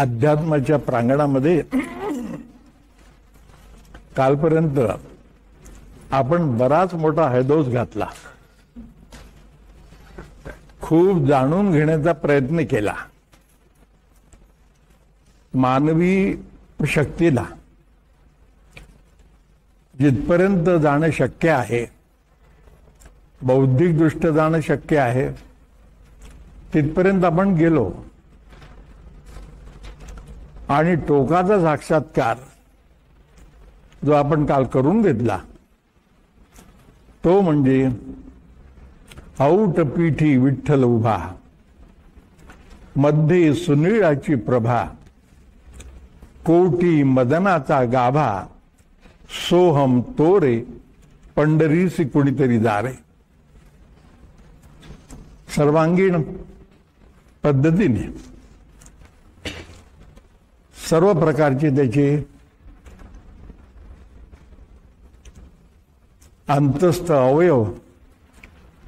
अध्यात्माच्या प्रांगणामध्ये कालपर्यंत आपण बराच मोठा हैदोस घातला, खूप जाणून घेण्याचा प्रयत्न केला. मानवी शक्तीला जिथपर्यंत जाणं शक्य आहे, बौद्धिक दृष्ट्या जाणं शक्य आहे, तिथपर्यंत आपण गेलो. आणि टोकाचा साक्षात्कार जो आपण काल करून घेतला तो म्हणजे औट पीठी विठ्ठल उभा, मध्ये सुनीळाची प्रभा, कोटी मदनाचा गाभा, सोहम तोरे पंढरीसी कुणीतरी दारे. सर्वांगीण पद्धतीने सर्व प्रकारचे त्याचे अंतस्थ अवयव,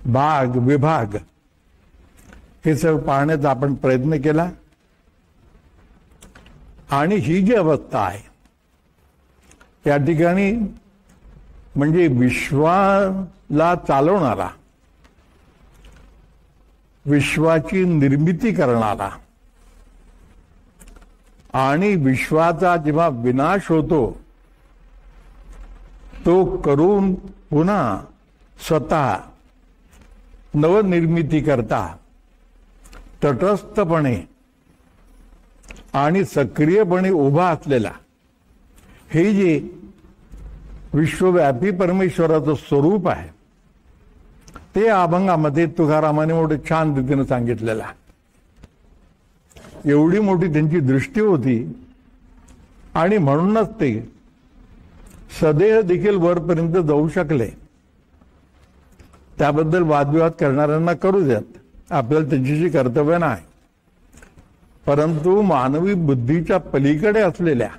भाग, विभाग हे सर्व पाहण्याचा आपण प्रयत्न केला. आणि ही जी अवस्था आहे या ठिकाणी म्हणजे विश्वाला चालवणारा, विश्वाची निर्मिती करणारा आणि विश्वाचा जेव्हा विनाश होतो तो करून पुन्हा स्वतः नवनिर्मिती करता तटस्थपणे आणि सक्रियपणे उभा असलेला हे जे विश्वव्यापी परमेश्वराचं स्वरूप आहे ते अभंगामध्ये तुकारामाने मोठे छान रीतीने सांगितलेलं आहे. एवढी मोठी त्यांची दृष्टी होती आणि म्हणूनच ते सदेह देखील वरपर्यंत जाऊ शकले. त्याबद्दल वादविवाद करणाऱ्यांना करू द्यात, आपल्याला त्यांच्याशी कर्तव्य नाही. परंतु मानवी बुद्धीच्या पलीकडे असलेल्या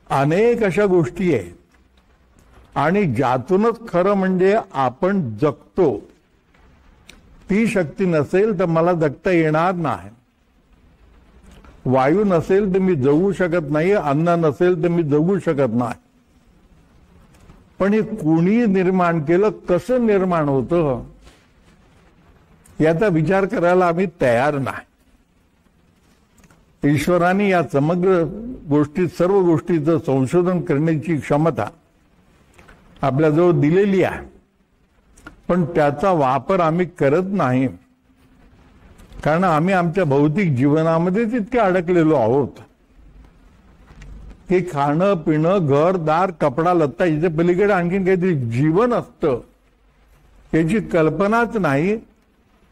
अनेक अशा गोष्टी आहेत आणि ज्यातूनच खरं म्हणजे आपण जगतो. ती शक्ती नसेल तर मला जगता येणार नाही. वायू नसेल तर मी जगू शकत नाही, अन्न नसेल तर मी जगू शकत नाही. पण हे कुणी निर्माण केलं, कसं निर्माण होतं याचा विचार करायला आम्ही तयार नाही. ईश्वराने या समग्र गोष्टीत, सर्व गोष्टीचं संशोधन करण्याची क्षमता आपल्याजवळ दिलेली आहे, पण त्याचा वापर आम्ही करत नाही. कारण आम्ही आमच्या भौतिक जीवनामध्ये तितके अडकलेलो आहोत की खाणं पिणं, घर दार, कपडा लत्ता याच्या पलीकडे आणखीन काहीतरी जीवन असतं याची कल्पनाच नाही,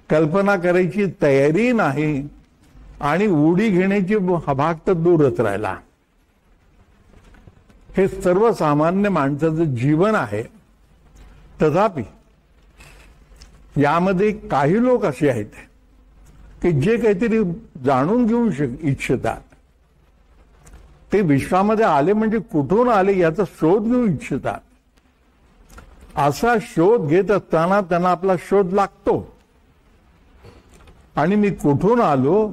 कल्पना करायची तयारी नाही आणि उडी घेण्याची भाग तर दूरच राहिला. हे सर्वसामान्य माणसाचं जीवन आहे. तथापि यामध्ये काही लोक असे आहेत की जे काहीतरी जाणून घेऊ इच्छितात. ते विश्वामध्ये आले म्हणजे कुठून आले याचा शोध घेऊ इच्छितात. असा शोध घेत असताना त्यांना आपला शोध लागतो आणि मी कुठून आलो,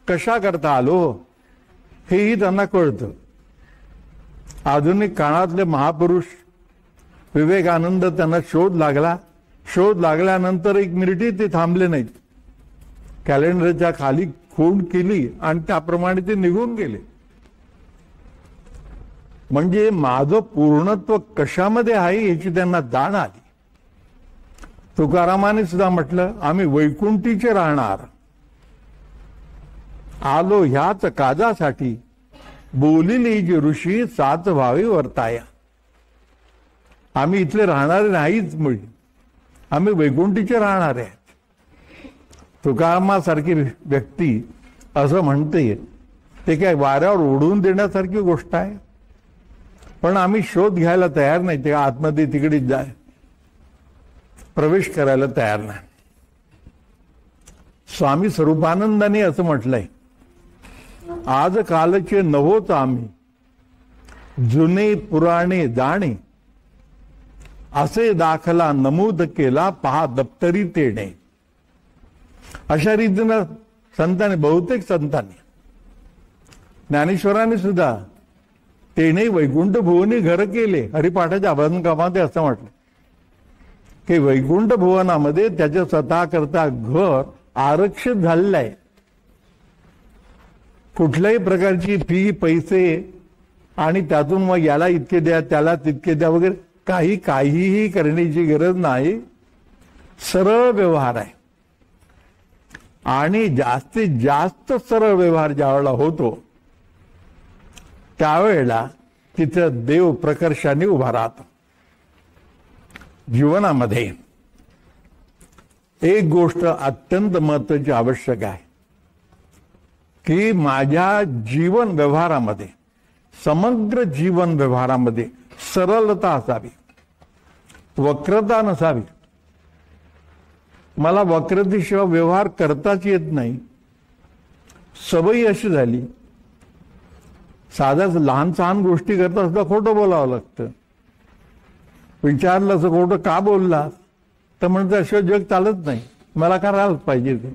कशा करता आलो हेही त्यांना कळतं. आधुनिक काळातले महापुरुष विवेकानंद त्यांना शोध लागला. शोध लागल्यानंतर एक मिनिटही ते थांबले नाहीत. कॅलेंडरच्या खाली खूण केली आणि त्याप्रमाणे ते निघून गेले. म्हणजे माझं पूर्णत्व कशामध्ये आहे याची त्यांना जाण आली. तुकारामाने सुद्धा म्हटलं, आम्ही वैकुंठीचे राहणार आलो ह्याच काजासाठी, बोलिली जी ऋषी सात व्हावी वर्ताया. आम्ही इथले राहणारे नाहीच, मुळी आम्ही वैकुंठीचे राहणारे आहेत. तुकारामासारखी व्यक्ती असं म्हणते ते काय वाऱ्यावर उडवून देण्यासारखी गोष्ट आहे. पण आम्ही शोध घ्यायला तयार नाही, ते आतमध्ये तिकडे प्रवेश करायला तयार नाही. स्वामी स्वरूपानंदाने असं म्हटलंय, आज कालचे नव्होत आम्ही, जुने पुराणे जाणे, असे दाखला नमूद केला पहा दप्तरी तेणे. अशा रीतीनं संतांनी, बहुतेक संतांनी ज्ञानेश्वरांनी सुद्धा तेने वैकुंठ भुवनी घर केले, हरिपाठाच्या अभंगामध्ये असं म्हटलं की वैकुंठ भुवनामध्ये त्याच्या स्वतः करता घर आरक्षित झालेलं आहे. कुठल्याही प्रकारची फी, पैसे आणि त्यातून मग याला इतके द्या, त्याला तितके द्या वगैरे काहीही करण्याची गरज नाही. सरळ व्यवहार आहे. आणि जास्तीत जास्त सरळ व्यवहार ज्यावेळेला होतो त्यावेळेला तिथं देव प्रकर्षाने उभा राहतो. जीवनामध्ये एक गोष्ट अत्यंत महत्वाची आवश्यक आहे की माझ्या जीवन व्यवहारामध्ये, समग्र जीवन व्यवहारामध्ये सरळता असावी, वक्रता नसावी. मला वक्रतेशिवाय व्यवहार करताच येत नाही. सवयी अशी झाली, साध्या लहान सहान गोष्टी करता सुद्धा खोटं बोलावं लागतं. विचारलं असं खोटं का बोलला तर म्हणतं असं जग चालत नाही, मला करायलाच पाहिजे ते.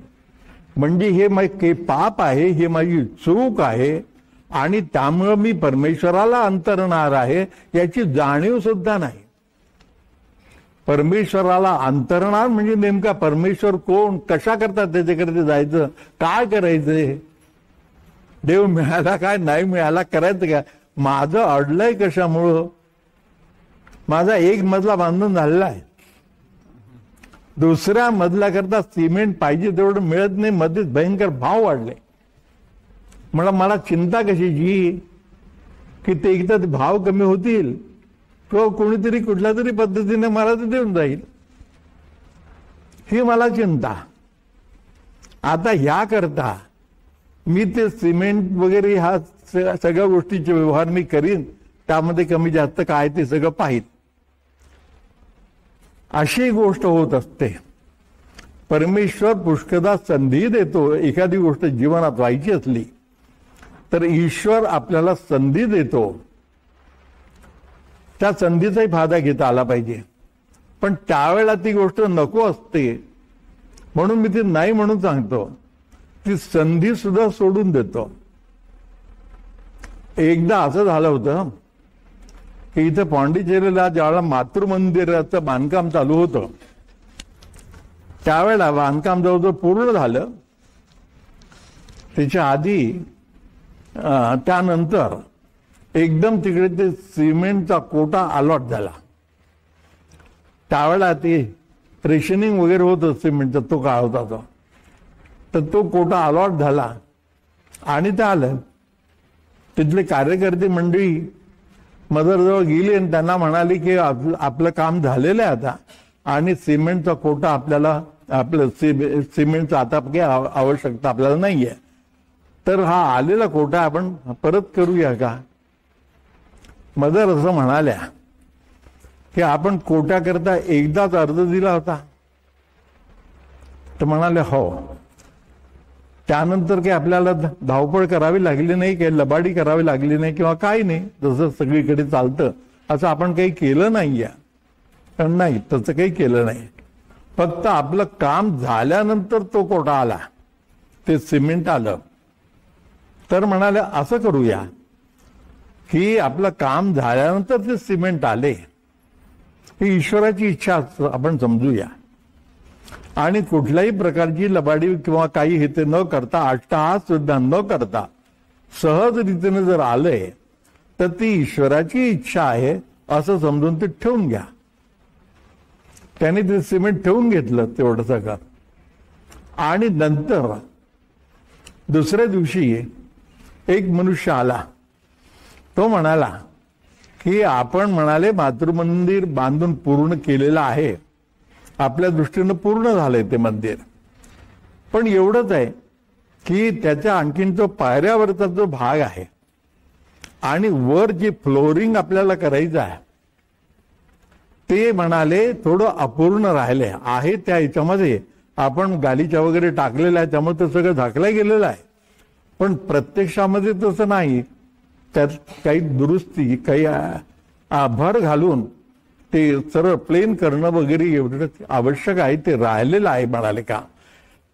म्हणजे हे पाप आहे, हे माझी चूक आहे आणि त्यामुळं मी परमेश्वराला अंतरणार आहे याची जाणीव सुद्धा नाही. परमेश्वराला अंतरणार म्हणजे नेमका परमेश्वर कोण, कशा करतात त्याच्याकडे जायचं, काय करायचंय, देव मिळाला काय नाही मिळाला, करायचं काय, माझं अडलंय कशामुळं, माझा एक मजला बांधून झालेला आहे, दुसऱ्या मजल्याकरता सिमेंट पाहिजे तेवढं मिळत नाही, मध्येच भयंकर भाव वाढले. मला चिंता कशाची की ते एकदा भाव कमी होतील किंवा कोणीतरी कुठल्या तरी पद्धतीने मला ते देऊन जाईल, ही मला चिंता. आता ह्या करता मी ते सिमेंट वगैरे ह्या सगळ्या गोष्टीचे व्यवहार मी करीन, त्यामध्ये कमी जास्त काय ते सगळं पाहिजे. अशी गोष्ट होत असते. परमेश्वर पुष्कदा संधी देतो. एखादी गोष्ट जीवनात व्हायची असली तर ईश्वर आपल्याला संधी देतो. त्या संधीचाही फायदा घेता आला पाहिजे. पण त्यावेळेला ती गोष्ट नको असते, म्हणून मी ती नाही म्हणून सांगतो. ती संधी सुद्धा सोडून देतो. एकदा असं झालं होतं की इथं पांडिचेरीला ज्यावेळेला मातृमंदिराचं बांधकाम चालू होतं त्यावेळेला बांधकाम जवळजवळ पूर्ण झालं. त्याच्या आधी त्यानंतर एकदम तिकडे ते सिमेंटचा कोटा अलॉट झाला. त्यावेळेला ते रेशनिंग वगैरे होतं सिमेंटचा, तो काळ होता तो. तर तो कोटा अलॉट झाला आणि ते आलं. तिथले कार्यकर्ते मंडळी मदरजवळ गेली आणि त्यांना म्हणाली की आपलं काम झालेलं आहे आता आणि सिमेंटचा कोटा आपल्याला, आपलं सिमेंटचा आता काही आवश्यकता आपल्याला नाहीये, तर हा आलेला कोटा आपण परत करूया का. मदर असं म्हणाल्या की आपण कोट्याकरता एकदाच अर्ज दिला होता. तर म्हणाले हो. त्यानंतर काही आपल्याला धावपळ करावी लागली नाही, काही लबाडी करावी लागली नाही किंवा काही नाही, जसं सगळीकडे चालतं असं आपण काही केलं नाहीये. नाही, तसं काही केलं नाही. फक्त आपलं काम झाल्यानंतर तो कोटा आला, ते सिमेंट आलं. तर म्हणाले असं करूया की आपलं काम झाल्यानंतर ते सिमेंट आले, ही ईश्वराची इच्छा आपण समजूया. आणि कुठल्याही प्रकारची लबाडी किंवा काही हे ते न करता, अट्टहास सुद्धा न करता सहज रीतीने जर आलंय तर ती ईश्वराची इच्छा आहे असं समजून ते ठेवून घ्या. त्याने ते सिमेंट ठेवून घेतलं तेवढं सगळं. आणि नंतर दुसऱ्या दिवशी एक मनुष्य आला. तो म्हणाला की आपण म्हणाले मातृमंदिर बांधून पूर्ण केलेलं आहे, आपल्या दृष्टीनं पूर्ण झालंय ते मंदिर, पण एवढंच आहे की त्याच्या आणखीन तो पायऱ्यावरचा जो भाग आहे आणि वर जे फ्लोरिंग आपल्याला करायचं आहे ते म्हणाले थोडं अपूर्ण राहिले आहे. त्या ह्याच्यामध्ये आपण गालीच्या वगैरे टाकलेलं आहे, त्यामुळे ते सगळं झाकलं गेलेलं आहे. पण प्रत्यक्षामध्ये तसं नाही. त्यात काही दुरुस्ती, काही भर घालून ते सरळ प्लेन करणं वगैरे एवढं आवश्यक आहे, ते राहिलेलं आहे म्हणाले का.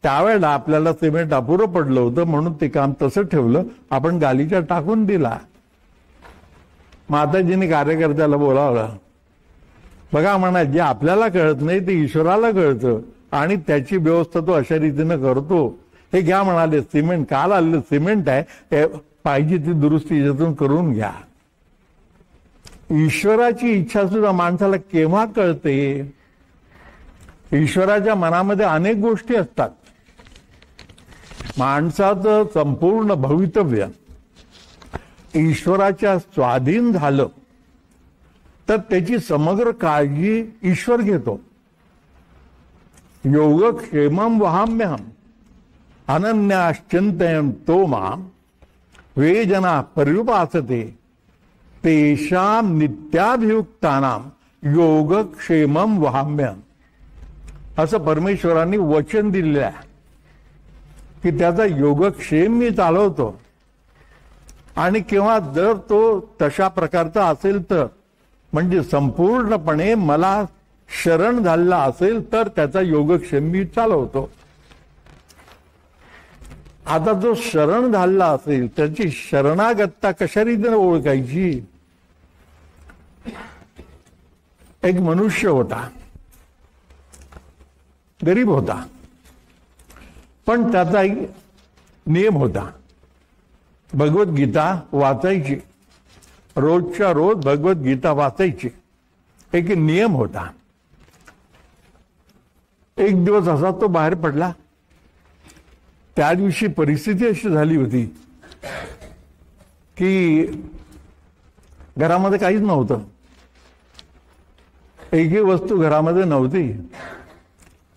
त्यावेळेला आपल्याला सिमेंट अपुरं पडलं होतं म्हणून ते काम तसं ठेवलं, आपण गालीचा टाकून दिला. माताजींनी कार्यकर्त्याला बोलावलं, बघा म्हणा जे आपल्याला कळत नाही ते ईश्वराला कळतं आणि त्याची व्यवस्था तो अशा रीतीनं करतो. हे घ्या म्हणाले सिमेंट, काल आलेलं सिमेंट आहे, पाहिजे ती दुरुस्ती याच्यातून करून घ्या. ईश्वराची इच्छा सुद्धा माणसाला केव्हा कळते? ईश्वराच्या मनामध्ये अनेक गोष्टी असतात. माणसाचं संपूर्ण भवितव्य ईश्वराच्या स्वाधीन झालं तर त्याची समग्र काळजी ईश्वर घेतो. योगक्षेमं वहाम्यहम् अनन्याश्चिंतयन्तो मां ये जना पर्युपासते तेषां नित्याभियुक्तानां योगक्षेमं वहाम्यहम्. असं परमेश्वरांनी वचन दिलेलं आहे की त्याचा योगक्षेम मी चालवतो. आणि किंवा जर तो तशा प्रकारचा असेल तर, म्हणजे संपूर्णपणे मला शरण झालेला असेल तर त्याचा योगक्षेम मी चालवतो. आता जो शरण झालेला असेल त्याची शरणागतता कशा रीतीने ओळखायची? एक मनुष्य होता, गरीब होता, पण त्याचा एक नियम होता, भगवद्गीता वाचायची, रोजच्या रोज भगवद्गीता वाचायची, एक नियम होता. एक दिवस असा तो बाहेर पडला. त्या दिवशी परिस्थिती अशी झाली होती की घरामध्ये काहीच नव्हतं, एकही वस्तू घरामध्ये नव्हती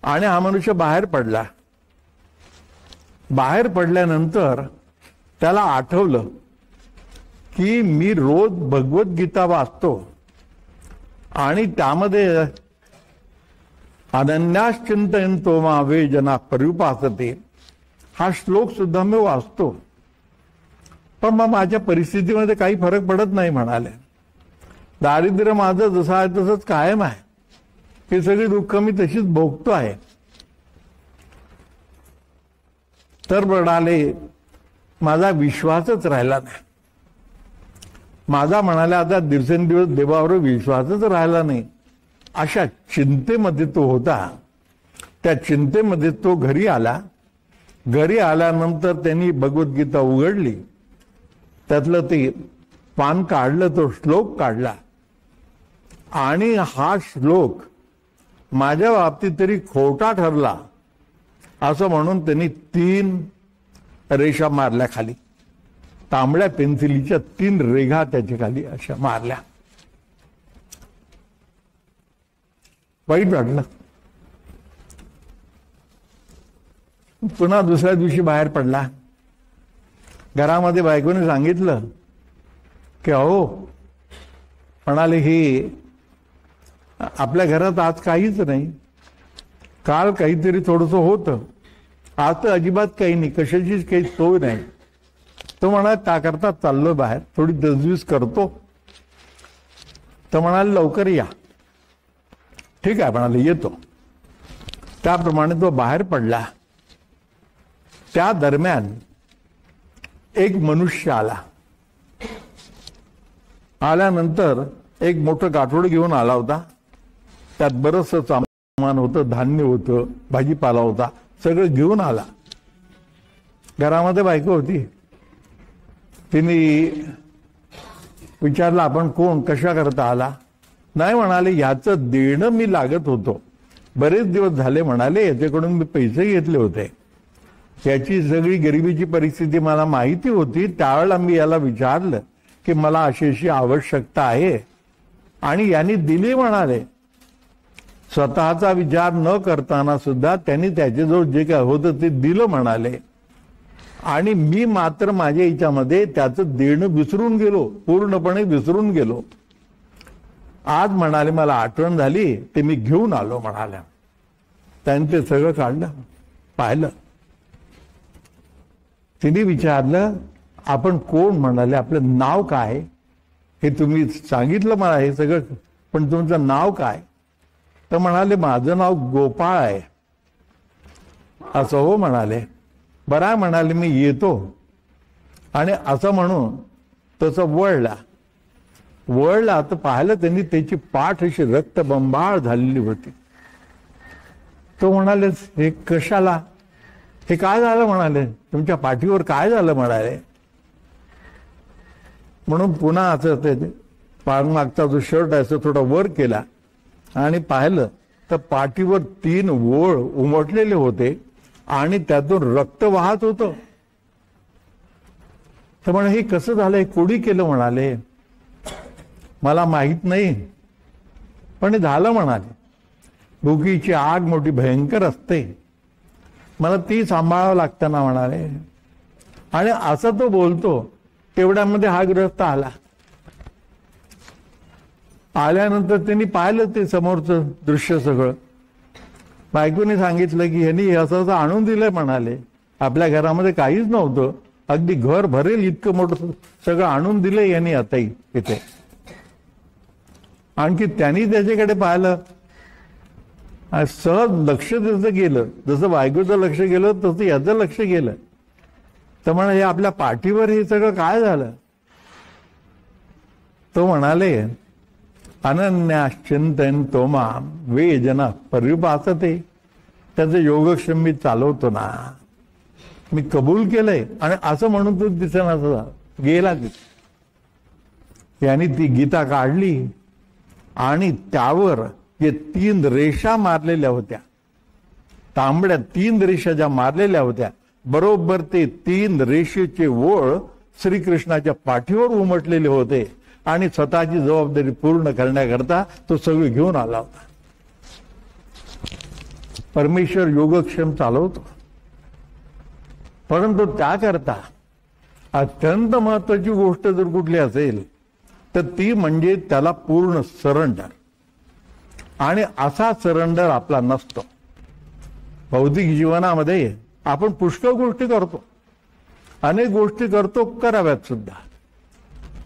आणि हा मनुष्य बाहेर पडला. बाहेर पडल्यानंतर त्याला आठवलं की मी रोज भगवद्गीता वाचतो आणि त्यामध्ये अनन्याश्चिंतयन्तो मां ये जना पर्युपासते हा श्लोक सुद्धा मी वाचतो, पण मग माझ्या परिस्थितीमध्ये काही फरक पडत नाही म्हणाले. दारिद्र्य माझं जसं आहे तसंच कायम आहे, हे सगळी दुःख मी तशीच भोगतो आहे. तर म्हणाले माझा विश्वासच राहिला नाही. माझा म्हणाले आता दिवसेंदिवस देवावर विश्वासच राहिला नाही. अशा चिंतेमध्ये तो होता. त्या चिंतेमध्ये तो घरी आला. घरी आल्यानंतर त्यांनी भगवद्गीता उघडली, त्यातलं ते पान काढलं, तो श्लोक काढला आणि हा श्लोक माझ्या बाबतीत तरी खोटा ठरला असं म्हणून त्यांनी 3 रेषा मारल्या खाली. तांबड्या पेन्सिलीच्या 3 रेघा त्याच्या खाली अशा मारल्या. वाईट वाटलं. पुन्हा दुसऱ्या दिवशी बाहेर पडला. घरामध्ये बायकोने सांगितलं की अहो म्हणाले हे आपल्या घरात आज काहीच नाही, काल काहीतरी थोडंसं होतं, आज तर अजिबात काही नाही, कशाचीच काही सोय नाही. तो म्हणाला त्याकरता चाललो बाहेर, थोडी दजवीज करतो. तर म्हणाले लवकर या. ठीक आहे म्हणाले येतो. त्याप्रमाणे तो बाहेर पडला. त्या दरम्यान एक मनुष्य आला. आल्यानंतर एक मोठं गाठोड घेऊन आला होता. त्यात बरंचसं सामान होतं, धान्य होतं, भाजीपाला होता, सगळं घेऊन आला. घरामध्ये बायको होती. तिने विचारलं आपण कोण, कशा करता आला? नाही म्हणाले ह्याचं देणं मी लागत होतो, बरेच दिवस झाले म्हणाले, याच्याकडून मी पैसे घेतले होते, याची सगळी गरिबीची परिस्थिती मला माहिती होती. त्यावेळेला मी याला विचारलं की मला अशी अशी आवश्यकता आहे आणि यांनी दिली म्हणाले. स्वतःचा विचार न करताना सुद्धा त्यांनी त्याच्याजवळ जे काय होतं ते दिलं म्हणाले. आणि मी मात्र माझ्या याच्यामध्ये त्याचं देणं विसरून गेलो, पूर्णपणे विसरून गेलो. आज म्हणाले मला आठवण झाली, ते मी घेऊन आलो म्हणाल्या. त्यांनी ते सगळं काढलं, पाहिलं. तिने विचारलं आपण कोण? म्हणाले आपलं नाव काय? हे तुम्ही सांगितलं मला हे सगळं, पण तुमचं नाव काय? तर म्हणाले माझं नाव गोपाळ आहे. असं हो म्हणाले. बरा म्हणाले मी येतो. आणि असं म्हणून तसं वळला तर पाहिलं त्यांनी त्याची पाठ अशी रक्तबंबाळ झालेली होती. तो म्हणाले हे कशाला, हे काय झालं म्हणाले, तुमच्या पाठीवर काय झालं म्हणाले. म्हणून पुन्हा असं ते पाठमागचा जो शर्ट आहे तो थोडा वर केला आणि पाहिलं तर पाठीवर 3 ओळ उमटलेले होते आणि त्यातून रक्त वाहत होतं. तर म्हणे हे कसं झालंय, कोणी केलं म्हणाले. मला माहित नाही पण झालं म्हणाले. भुकीची आग मोठी भयंकर असते, मला ती सांभाळावं लागतं ना म्हणाले. आणि असं तो बोलतो तेवढ्यामध्ये हा गृहस्थ आल्यानंतर त्यांनी पाहिलं ते समोरचं दृश्य सगळं. बायकोने सांगितलं की ह्यांनी असं आणून दिलंय म्हणाले. आपल्या घरामध्ये काहीच नव्हतं, अगदी घर भरेल इतकं मोठं सगळं आणून दिलंय यांनी आताही इथे. आणखी त्यांनी त्याच्याकडे पाहिलं, सहज लक्ष त्याचं गेलं, जसं बायकोचं लक्ष गेलं तसं याचं लक्ष गेलं. तर म्हणा हे आपल्या पाठीवर हे सगळं काय झालं. तो म्हणाले अनन्याश्चिंतन तोमा वेजना परिभासते. त्याचं योगक्षेम मी चालवतो ना, मी कबूल केलंय. आणि असं म्हणून तो दिसेना गेला तिथे. यांनी ती गीता काढली आणि त्यावर जे 3 रेषा मारलेल्या होत्या, तांबड्या 3 रेषा ज्या मारलेल्या होत्या, बरोबर ते 3 रेषेचे ओळ श्रीकृष्णाच्या पाठीवर उमटलेले होते. आणि स्वतःची जबाबदारी पूर्ण करण्याकरता तो सगळे घेऊन आला होता. परमेश्वर योगक्षेम चालवतो, परंतु त्याकरता अत्यंत महत्वाची गोष्ट जर कुठली असेल तर ती म्हणजे त्याला पूर्ण सरेंडर. आणि असा सरेंडर आपला नसतो. भौतिक जीवनामध्ये आपण पुष्कळ गोष्टी करतो, अनेक गोष्टी करतो, कराव्यात सुद्धा,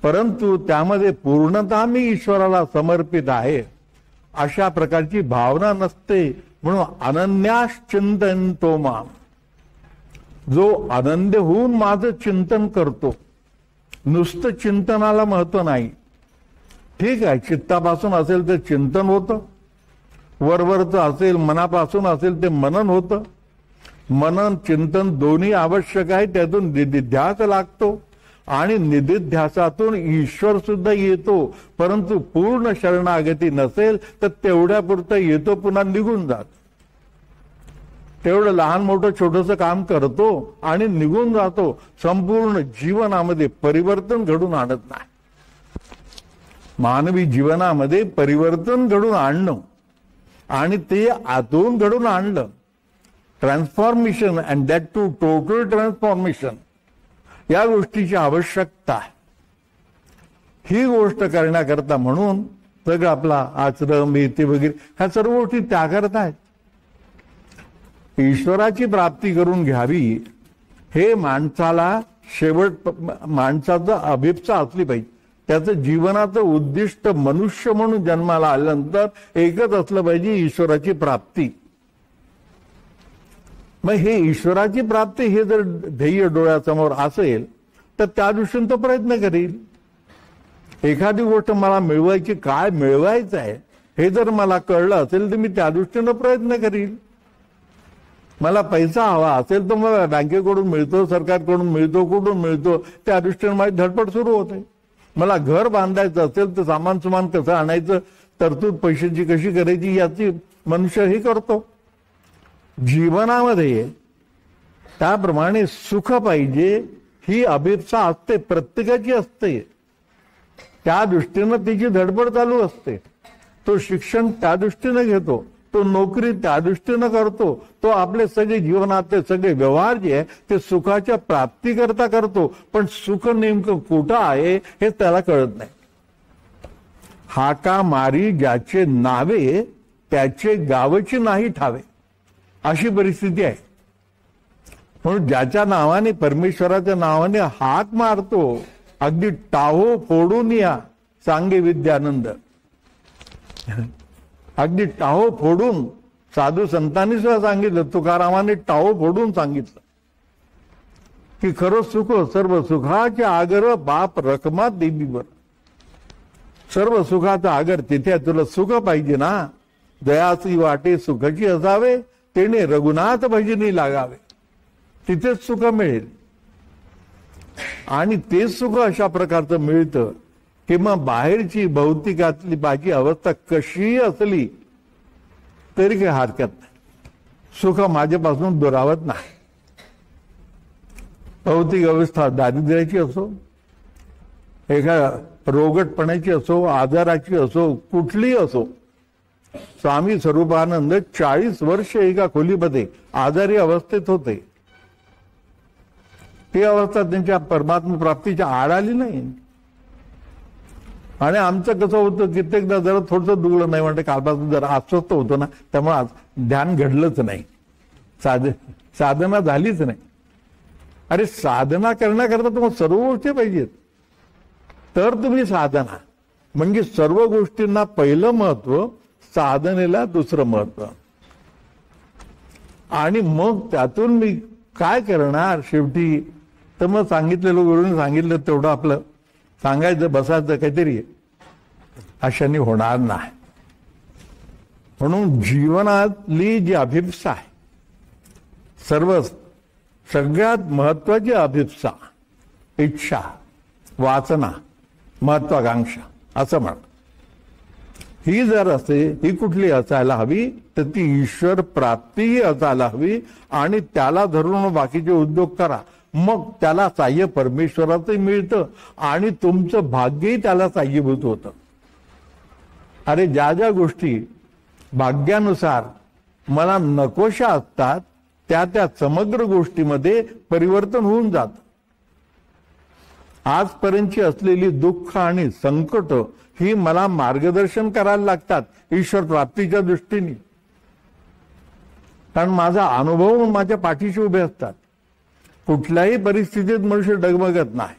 परंतु त्यामध्ये पूर्णतः मी ईश्वराला समर्पित आहे अशा प्रकारची भावना नसते. म्हणून अनन्याश्चिंतन तो माम, जो आनंद होऊन माझं चिंतन करतो. नुसतं चिंतनाला महत्व नाही. ठीक आहे, चित्तापासून असेल तर चिंतन होतं, वरवरचं असेल मनापासून असेल ते मनन होतं. मनन चिंतन दोन्ही आवश्यक आहे. त्यातून निधिध्यास लागतो आणि निधिध्यासातून ईश्वर सुद्धा येतो. परंतु पूर्ण शरणागती नसेल तर तेवढ्यापुरतं येतो, पुन्हा निघून जातो. तेवढं लहान मोठं छोटंसं काम करतो आणि निघून जातो. संपूर्ण जीवनामध्ये परिवर्तन घडून आणत नाही. मानवी जीवनामध्ये परिवर्तन घडून आणणं आणि ते आतून घडून आणलं, transformation, and that to total transformation, या गोष्टीची आवश्यकता आहे. ही गोष्ट करण्याकरता म्हणून सगळं आपला आश्रम येते वगैरे ह्या सर्व गोष्टी त्याकरता आहेत. ईश्वराची प्राप्ती करून घ्यावी हे माणसाला शेवट माणसाचं अभिप्सा असली पाहिजे. त्याचं जीवनाचं उद्दिष्ट मनुष्य म्हणून जन्माला आल्यानंतर एकच असलं पाहिजे, ईश्वराची प्राप्ती. मग हे ईश्वराची प्राप्ती हे जर ध्येय डोळ्यासमोर असेल तर त्या दृष्टीने तो प्रयत्न करील. एखादी गोष्ट मला मिळवायची, काय मिळवायचं आहे हे जर मला कळलं असेल तर मी त्या दृष्टीनं प्रयत्न करील. मला पैसा हवा असेल तर मला बँकेकडून मिळतो, सरकारकडून मिळतो, कुठून मिळतो, त्या दृष्टीने माझी धडपड सुरू होते. मला घर बांधायचं असेल तर सामान सुमान कसं आणायचं, तरतूद पैशांची कशी करायची, याची मनुष्य हे करतो. जीवनामध्ये त्याप्रमाणे सुख पाहिजे ही अभिप्सा असते, प्रत्येकाची असते. त्या दृष्टीनं तिची धडपड चालू असते. तो शिक्षण त्या दृष्टीनं घेतो, तो नोकरी त्या दृष्टीनं करतो, तो आपले सगळे जीवनातले सगळे व्यवहार जे आहे ते सुखाच्या प्राप्तीकरता करतो. पण सुख नेमकं कुठं आहे हे त्याला कळत नाही. हाका मारी ज्याचे नावे त्याचे गावची नाही ठावे, अशी परिस्थिती आहे. म्हणून ज्याच्या नावाने, परमेश्वराच्या नावाने हाक मारतो, अगदी टाहो फोडून या सांगे विद्यानंद, अगदी टाहो फोडून साधू संतांनी सुद्धा सांगितलं, तुकारामाने टाळो फोडून सांगितलं की खरं सुख सर्व सुखाचे आगर बाप रकमात देवीवर. सर्व सुखाचा आगर तिथे तुला सुख पाहिजे ना, दयाची वाटे सुखाची असावे, तेने रघुनाथ भजनी लागावे, तिथेच सुख मिळेल. आणि तेच सुख अशा प्रकारचं मिळतं की मग बाहेरची भौतिकातली बाकी अवस्था कशीही असली तरी काही हरकत नाही, सुख माझ्यापासून दुरावत नाही. भौतिक अवस्था दारिद्र्याची असो, एका रोगटपणाची असो, आजाराची असो, कुठलीही असो. स्वामी स्वरूपानंद 40 वर्ष एका खोलीमध्ये आजारी अवस्थेत होते. ती अवस्था त्यांच्या परमात्मा प्राप्तीच्या आड आली नाही. आणि आमचं कसं होतं, कित्येकदा जरा थोडंसं दुगलं नाही म्हणजे कालपासून जरा अस्वस्थ होतो ना, त्यामुळे ध्यान घडलंच नाही, साधना झालीच नाही. अरे साधना करण्याकरता तुम्हाला सर्व गोष्टी पाहिजेत, तर तुम्ही साधना. म्हणजे सर्व गोष्टींना पहिलं महत्व, साधनेला दुसरं महत्व. आणि मग त्यातून मी काय करणार शेवटी, तर मग सांगितलेलं गुरुने सांगितलं तेवढं आपलं सांगायचं बसायचं काहीतरी, अशाने होणार नाही. म्हणून जीवनातली जी अभिप्सा आहे, सगळ्यात महत्वाची अभिप्सा, इच्छा, वासना, महत्वाकांक्षा असं म्हण, ही जर असे, ही कुठली असायला हवी, तर ती ईश्वर प्राप्तीही असायला हवी. आणि त्याला धरून बाकीचे उद्योग करा, मग त्याला साह्य परमेश्वराचंही मिळतं आणि तुमचं भाग्यही त्याला साह्यभूत होतं. अरे ज्या ज्या गोष्टी भाग्यानुसार मला नकोशा असतात, त्या त्या समग्र गोष्टीमध्ये परिवर्तन होऊन जात. आजपर्यंतची असलेली दुःख आणि संकट ही मला मार्गदर्शन करायला लागतात ईश्वर प्राप्तीच्या दृष्टीने. कारण माझा अनुभव माझ्या पाठीशी उभे असतात. कुठल्याही परिस्थितीत मनुष्य डगमगत नाही,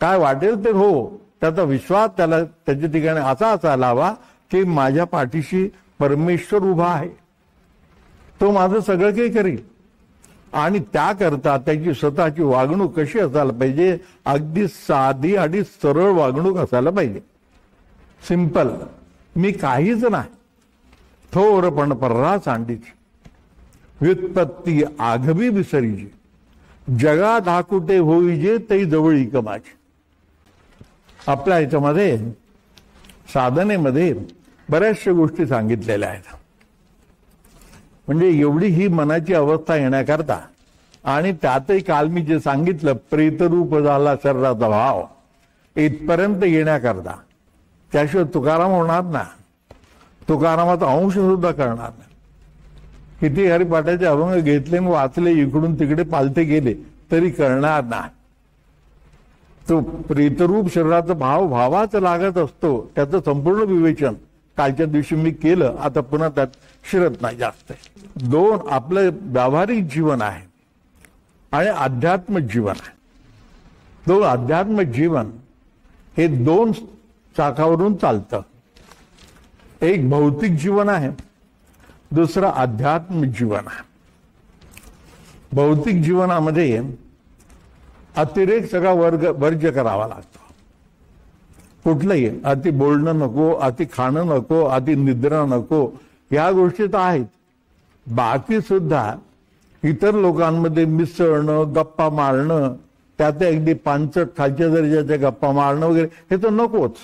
काय वाटेल ते हो, त्याचा विश्वास त्याला त्याच्या ठिकाणी असा असायला हवा की माझ्या पाठीशी परमेश्वर उभा आहे, तो माझं सगळं काही करील. आणि त्याकरता त्याची स्वतःची वागणूक कशी असायला पाहिजे, अगदी साधी आणि सरळ वागणूक असायला पाहिजे. सिंपल, मी काहीच नाही, थोरपण पर्रा सांडीची, व्युत्पत्ती आघवी विसरीची, जगात हा कुठे होईजे ते जवळ माझी. आपल्या ह्याच्यामध्ये साधनेमध्ये बऱ्याचशा गोष्टी सांगितलेल्या आहेत. म्हणजे एवढी ही मनाची अवस्था येण्याकरता, आणि त्यातही काल मी जे सांगितलं, प्रेतरूप झाला शरीराचा भाव, इथपर्यंत येण्याकरता त्याशिवाय तुकाराम होणार ना, तुकारामाचा अंश सुद्धा करणार नाही. किती हरिपाठाचे अभंग घेतले, वाचले, इकडून तिकडे पालथे गेले, तरी करणार नाही. तो प्रेतरूप शरीराचा भाव भावाच लागत असतो. त्याचं संपूर्ण विवेचन कालच्या दिवशी मी केलं, आता पुन्हा त्यात शिरत नाही जास्त. दोन, आपलं व्यावहारिक जीवन आहे आणि अध्यात्मिक जीवन आहे. दोन, अध्यात्मिक जीवन हे दोन चाकावरून चालतं. एक भौतिक जीवन आहे, दुसरं आध्यात्मिक जीवन आहे. भौतिक जीवनामध्ये अतिरेक सगळा वर्ज्य करावा लागतो. कुठलंही अति बोलणं नको, अति खाणं नको, अति निद्रा नको, या गोष्टी तर आहेत. बाकी सुद्धा इतर लोकांमध्ये मिसळणं, गप्पा मारणं, त्यात अगदी पांचट खालच्या दर्जाच्या गप्पा मारणं वगैरे, हे तर नकोच.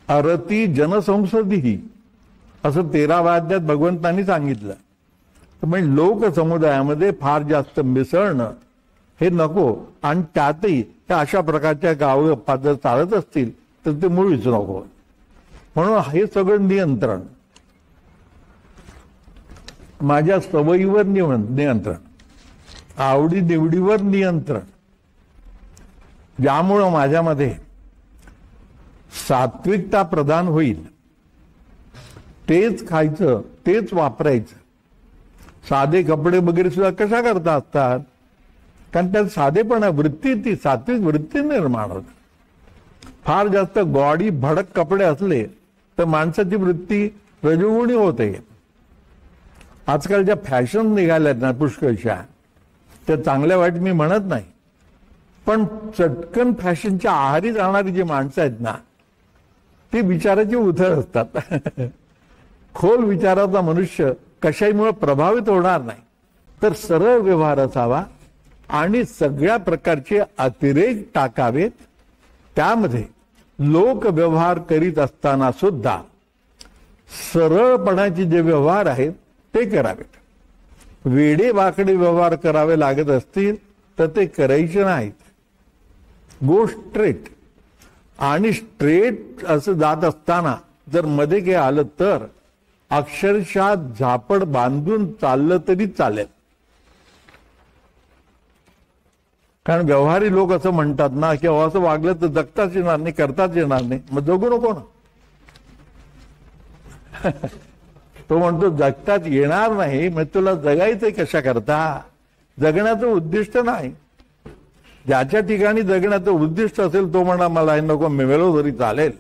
अरती जनसंसदी असं 13व्या अध्यायात भगवंतांनी सांगितलं. म्हणजे लोक समुदायामध्ये फार जास्त मिसळणं हे नको. आणि त्यातही त्या अशा प्रकारच्या गावगप्पा जर चालत असतील तर ते मुळीच नको. म्हणून हे सगळं नियंत्रण, माझ्या सवयीवर नियंत्रण, आवडी निवडीवर नियंत्रण, ज्यामुळं माझ्यामध्ये सात्विकता प्रदान होईल. तेच खायचं, तेच वापरायचं. साधे कपडे वगैरे सुद्धा कशा करता असतात, कारण त्यात साधेपणा वृत्ती, ती सात्विक वृत्ती निर्माण होते. फार जास्त गॉडी भडक कपडे असले तर माणसाची वृत्ती रजोगुणी होते. आजकाल ज्या फॅशन निघाल्यात ना पुष्कळशा, त्या चांगल्या वाईट मी म्हणत नाही, पण चटकन फॅशनच्या आहारी जाणारी जी माणसं आहेत ना, ती विचाराची उथळ असतात. खोल विचाराचा मनुष्य कशामुळे प्रभावित होणार नाही. तर सरळ व्यवहार असावा आणि सगळ्या प्रकारचे अतिरेक टाकावेत. त्यामध्ये लोक व्यवहार करीत असताना सुद्धा सरळपणाचे जे व्यवहार आहेत ते करावेत. वेडे वाकडे व्यवहार करावे लागत असतील तर ते करायचे नाहीत. Go straight. आणि स्ट्रेट असं जात असताना जर मध्ये काही आलं तर अक्षरशः झापड बांधून चाललं तरी चालेल. कारण व्यवहारी लोक असं म्हणतात ना की असं वागलं तर जगताच येणार नाही, करताच येणार नाही, मग जगू नको ना. तो म्हणतो जगताच येणार नाही, मग तुला जगायचंय कशा करता? जगण्याचं उद्दिष्ट नाही. ज्याच्या ठिकाणी जगण्याचं उद्दिष्ट असेल तो म्हणा मला हे नको, मेलो तरी चालेल.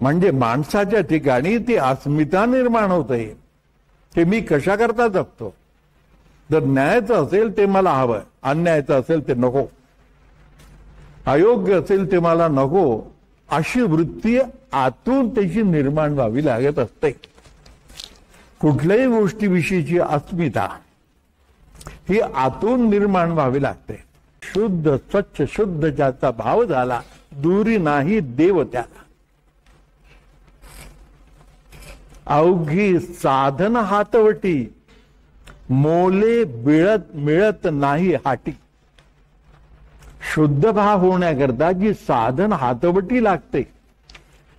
म्हणजे माणसाच्या ठिकाणी ती अस्मिता निर्माण होते की मी कशा करता जगतो. जर न्यायाचं असेल ते मला हवं, अन्यायाचं असेल ते नको, अयोग्य असेल ते मला नको, अशी वृत्ती आतून त्याची निर्माण व्हावी लागत असते. कुठल्याही गोष्टीविषयीची अस्मिता ही आतून निर्माण व्हावी लागते. शुद्ध स्वच्छ शुद्ध ज्याचा भाव झाला दुरी नाही देव त्याला. अवघी साधन हातवटी मोले मिळत नाही हाटी. शुद्ध भाव होण्याकरता जी साधन हातवटी लागते,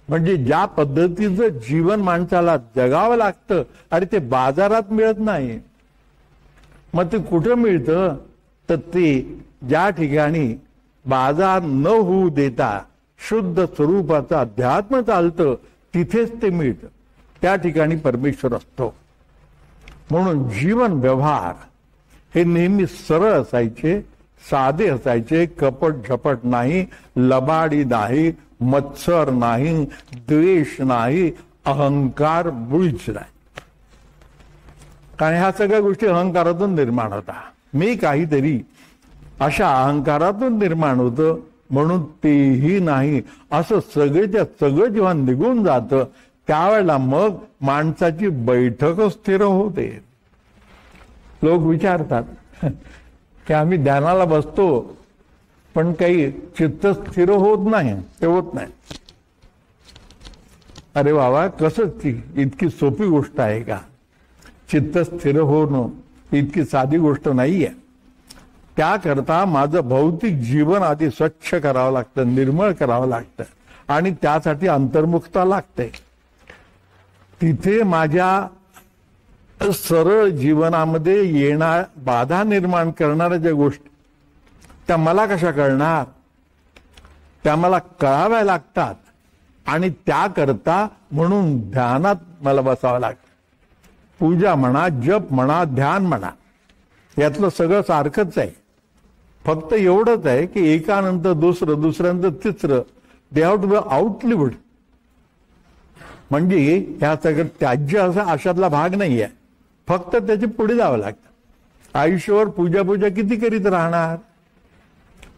म्हणजे ज्या पद्धतीचं जीवन माणसाला जगावं लागतं, अरे ते बाजारात मिळत नाही. मग ते कुठं मिळतं? तर ते ज्या ठिकाणी बाजार न होऊ देता शुद्ध स्वरूपाचं अध्यात्म चालतं तिथेच ते मिळतं. त्या ठिकाणी परमेश्वर असतो. म्हणून जीवन व्यवहार हे नेहमी सरळ असायचे, साधे असायचे, कपट झपट नाही, लबाडी नाही, मत्सर नाही, द्वेष नाही, अहंकार मुळीच नाही. कारण ह्या सगळ्या गोष्टी अहंकारातून निर्माण होता. मी काहीतरी अशा अहंकारातून निर्माण होतं म्हणून तेही नाही असं सगळेच्या सगळं जेव्हा निघून जातं त्यावेळेला मग माणसाची बैठक स्थिर होते. लोक विचारतात की आम्ही ध्यानाला बसतो पण काही चित्त स्थिर होत नाही, ते होत नाही. अरे बाबा कसं इतकी सोपी गोष्ट आहे का? चित्त स्थिर होणं इतकी साधी गोष्ट नाहीये. त्याकरता माझं भौतिक जीवन आधी स्वच्छ करावं लागतं, निर्मळ करावं लागतं आणि त्यासाठी अंतर्मुखता लागते. तिथे माझ्या सरळ जीवनामध्ये येणार बाधा निर्माण करणाऱ्या ज्या गोष्टी त्या मला कशा कळणार? त्या मला कळाव्या लागतात आणि त्याकरता म्हणून ध्यानात मला बसावं लागतं. पूजा म्हणा, जप म्हणा, ध्यान म्हणा, यातलं सगळं सारखंच आहे. फक्त एवढंच आहे की एकानंतर दुसरं, दुसऱ्यानंतर तिसरं, they have to be outlived. म्हणजे ह्या सगळं त्याज्य असा अशातला भाग नाही आहे, फक्त त्याचे पुढे जावं लागतं. आयुष्यावर पूजा किती करीत राहणार?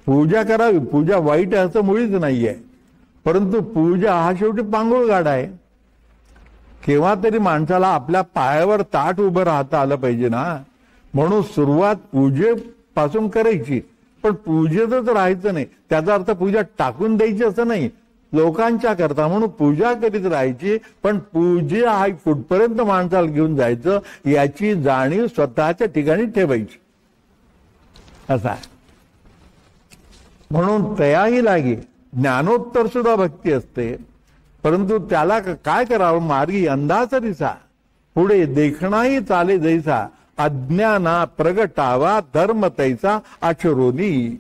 पूजा करावी, पूजा वाईट आहे असं मुळीच नाहीये, परंतु पूजा हा शेवटी पांगुळ गाडा आहे. केव्हा तरी माणसाला आपल्या पायावर ताट उभं राहता आलं पाहिजे ना. म्हणून सुरुवात पूजेपासून करायची, पण पूजेतच राहायचं नाही. त्याचा अर्थ पूजा टाकून द्यायची असं नाही, लोकांच्या करता म्हणून पूजा करीत राहायची, पण पूजे हा कुठपर्यंत माणसाला घेऊन जायचं याची जाणीव स्वतःच्या ठिकाणी ठेवायची असा. म्हणून तयाही लागे. ज्ञानोत्तर सुद्धा भक्ती असते, परंतु त्याला काय करावं? मार्गी अंधाचरीचा पुढे देखणाही चाले जैसा, अज्ञाना प्रगटावा धर्म तैसा आचरोनी.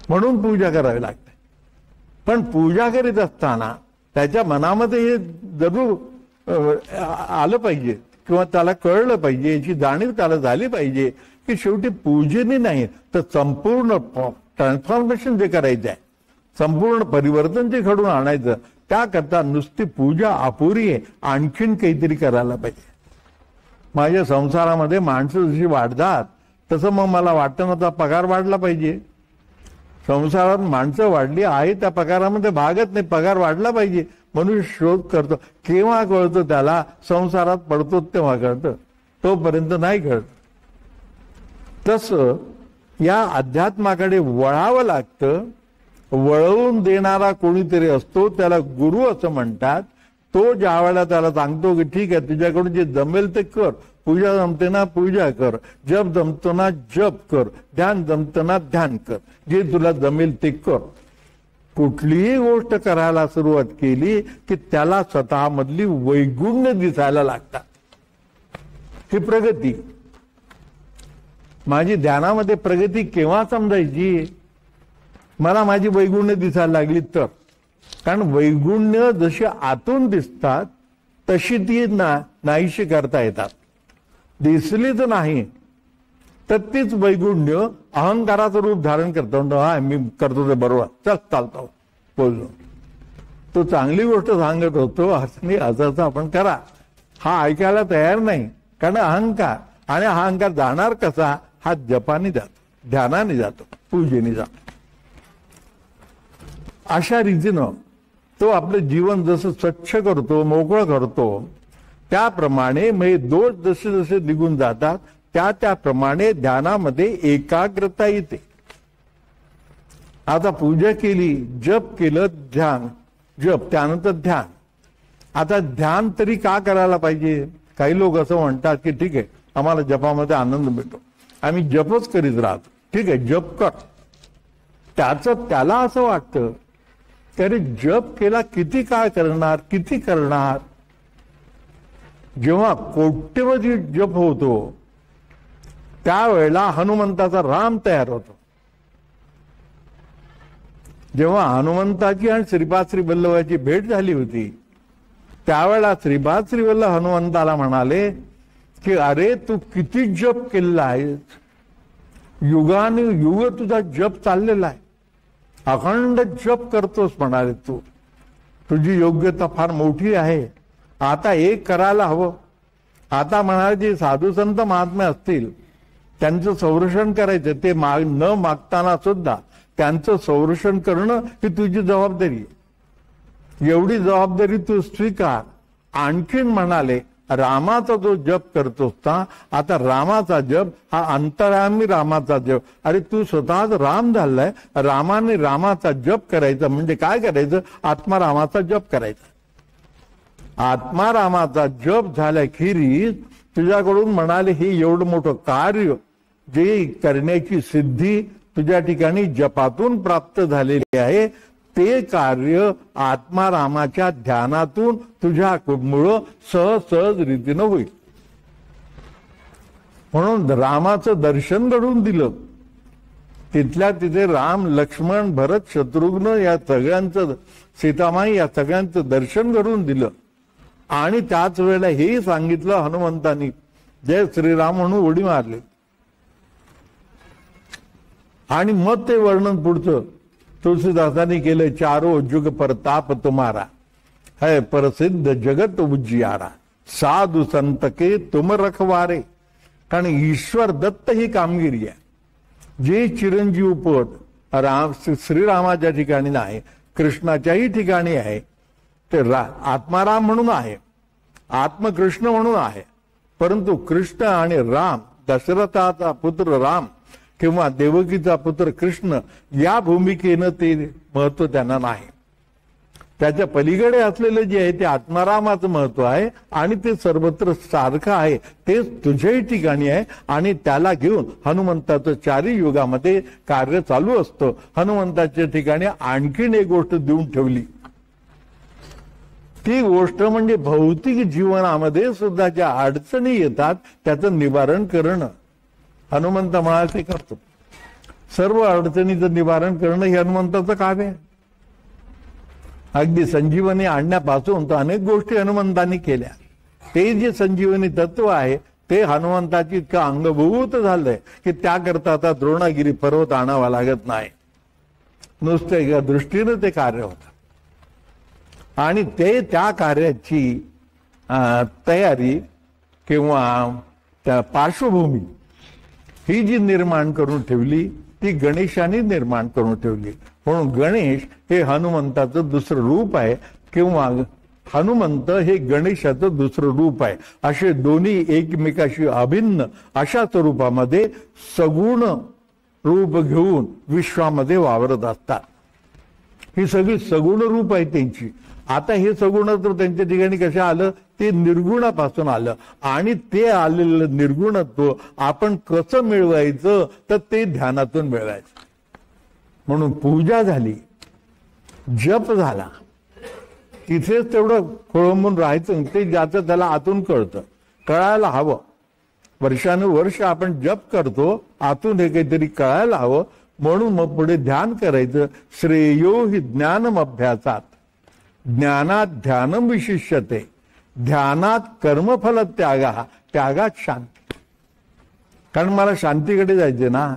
म्हणून पूजा करावी लागते. पण पूजा करीत असताना त्याच्या मनामध्ये हे जरूर आलं पाहिजे किंवा त्याला कळलं पाहिजे, याची जाणीव त्याला झाली पाहिजे की शेवटी पूजेने नाही तर संपूर्ण ट्रान्सफॉर्मेशन जे करायचं आहे, संपूर्ण परिवर्तन जे घडून आणायचं त्याकरता नुसती पूजा अपुरी आहे, आणखीन काहीतरी करायला पाहिजे. माझ्या संसारामध्ये माणसं जशी वाढतात तसं मग मला वाटतं ना पगार वाढला पाहिजे. संसारात माणसं वाढली आहे त्या पगारामध्ये भागत नाही, पगार वाढला पाहिजे. मनुष्य शोध करतो, केव्हा कळतो त्याला? संसारात पडतो तेव्हा कळतं, तोपर्यंत नाही कळत. तसं या अध्यात्माकडे वळावं लागतं. वळवून देणारा कोणीतरी असतो, त्याला गुरु असं म्हणतात. तो ज्या वेळेला त्याला सांगतो की ठीक आहे, तुझ्याकडून जे जमेल ते कर, पूजा जमते ना पूजा कर, जप जमतो ना जप कर, ध्यान जमतं ना ध्यान कर, जे तुला जमेल ते कर. कुठलीही गोष्ट करायला सुरुवात केली की त्याला स्वतःमधली वैगुण्य दिसायला लागतात. ही प्रगती. माझी ध्यानामध्ये प्रगती केव्हा समजायची? मला माझी वैगुण्य दिसायला लागली तर. कारण वैगुण्य जशी आतून दिसतात तशी ती नाहीशी करता येतात. दिसली तर नाही तर तीच वैगुण्य अहंकाराचं रूप धारण करतो. हा मी करतो ते बरोबर, चल चालतो बोललो. तो चांगली गोष्ट सांगत होतो, असं आपण करा, हा ऐकायला तयार नाही. कारण अहंकार. आणि अहंकार जाणार कसा? हा जपाने जातो, ध्यानाने जातो, पूजेने जातो. अशा रीतीनं तो आपलं जीवन जसं स्वच्छ करतो, मोकळं करतो, त्याप्रमाणे मग दोष जसे जसे निघून जातात त्याप्रमाणे ध्यानामध्ये एकाग्रता येते. आता पूजा केली, जप केलं, ध्यान, जप, त्यानंतर ध्यान. आता ध्यान तरी का करायला पाहिजे? काही लोक असं म्हणतात की ठीक आहे, आम्हाला जपामध्ये आनंद मिळतो, आम्ही जपच करीत राहतो. ठीक आहे, जप कर. त्याला असं वाटतं की अरे जप केला किती काय करणार, किती करणार. जेव्हा कोट्यवधी जप होतो त्यावेळेला हनुमंताचा राम तयार होतो. जेव्हा हनुमंताची आणि श्रीपाद श्री वल्लभाची भेट झाली होती त्यावेळेला श्रीपाद श्री वल्लभ हनुमंताला म्हणाले की अरे तू किती जप केलेला आहेस, युगाने युग तुझा जप चाललेला आहे, अखंड जप करतोस म्हणाले तू, तुझी योग्यता फार मोठी आहे. आता एक करायला हवं. आता म्हणाले जे साधू संत महात्मे असतील त्यांचं संरक्षण करायचं, ते न मागताना सुद्धा त्यांचं संरक्षण करणं ही तुझी जबाबदारी आहे. एवढी जबाबदारी तू स्वीकार. आणखीन म्हणाले रामाचा जो जप करतोस ना, आता रामाचा जप हा अंतरामी रामाचा जप. अरे तू स्वतःच राम झालाय, रामाने रामाचा जप करायचा म्हणजे काय करायचं? आत्मा रामाचा जप करायचा. आत्मा रामाचा जप झाल्याखेरीज तुझ्याकडून म्हणाले हे एवढं मोठं कार्य जे करण्याची सिद्धी तुझ्या ठिकाणी जपातून प्राप्त झालेली आहे, ते कार्य आत्मा रामाच्या ध्यानातून तुझ्यामुळं सहज रीतीनं होईल. म्हणून रामाचं दर्शन घडवून दिलं. तिथल्या तिथे राम, लक्ष्मण, भरत, शत्रुघ्न या सगळ्यांचं, सीतामाई या सगळ्यांचं दर्शन घडवून दिलं. आणि त्याच वेळेला हेही सांगितलं हनुमंतांनी, जय श्रीराम म्हणून उडी मारली. आणि मग ते वर्णन पुढचं तुलसीदासांनी केलं, चारो जुग परताप तुम्हारा है प्रसिद्ध जगत उजियारा, साधू संत के तुम रखवारे. कारण ईश्वर दत्त ही कामगिरी आहे. जे चिरंजीव पद श्रीरामाच्या ठिकाणी नाही, कृष्णाच्याही ठिकाणी आहे, ते आत्माराम म्हणून आहे, आत्मकृष्ण म्हणून आहे. परंतु कृष्ण आणि राम, दशरथाचा पुत्र राम किंवा देवकीचा पुत्र कृष्ण या भूमिकेनं ते महत्व त्यांना नाही. त्याच्या पलीकडे असलेलं जे आहे ते आत्मारामाचं महत्व आहे आणि ते सर्वत्र सारखं आहे, तेच तुझ्याही ठिकाणी आहे. आणि त्याला घेऊन हनुमंताचं चारी युगामध्ये कार्य चालू असतं. हनुमंताच्या ठिकाणी आणखीन एक गोष्ट देऊन ठेवली. ती गोष्ट म्हणजे भौतिक जीवनामध्ये सुद्धा ज्या अडचणी येतात त्याचं निवारण करणं. हनुमंत म्हणाल ते करतो. सर्व अडचणीचं निवारण करणं हे हनुमंताचं काम आहे. अगदी संजीवनी आणण्यापासून तर अनेक गोष्टी हनुमंतांनी केल्या. ते जे संजीवनी तत्व आहे ते हनुमंताची इतकं अंगभूत झालंय की त्याकरता आता द्रोणागिरी पर्वत आणावा लागत नाही. नुसतं एका दृष्टीनं ते कार्य होतं. आणि ते त्या कार्याची तयारी किंवा त्या पार्श्वभूमी ही जी निर्माण करून ठेवली ती गणेशाने निर्माण करून ठेवली. म्हणून गणेश हे हनुमंताचं दुसरं रूप आहे किंवा हनुमंत हे गणेशाचं दुसरं रूप आहे. असे दोन्ही एकमेकाशी अभिन्न अशा स्वरूपामध्ये सगुण रूप घेऊन विश्वामध्ये वावरत असतात. ही सगळी सगुण रूप आहे त्यांची. आता हे सगुणत्व त्यांच्या ठिकाणी कसं आलं, ते निर्गुणापासून आलं. आणि ते आलेलं निर्गुणत्व आपण कसं मिळवायचं, तर ते ध्यानातून मिळवायचं. म्हणून पूजा झाली, जप झाला, तिथेच तेवढं खोळंबून राहायचं. ते ज्याचं त्याला आतून कळतं, कळायला हवं. वर्षानुवर्ष आपण जप करतो, आतून हे काहीतरी कळायला हवं. म्हणून मग पुढे ध्यान करायचं. श्रेयो हि ज्ञानम अभ्यासात, ज्ञानात ध्यानम विशिष्यते, ध्यानात कर्मफल त्यागा, त्यागात शांती. कारण मला शांतीकडे जायचे ना.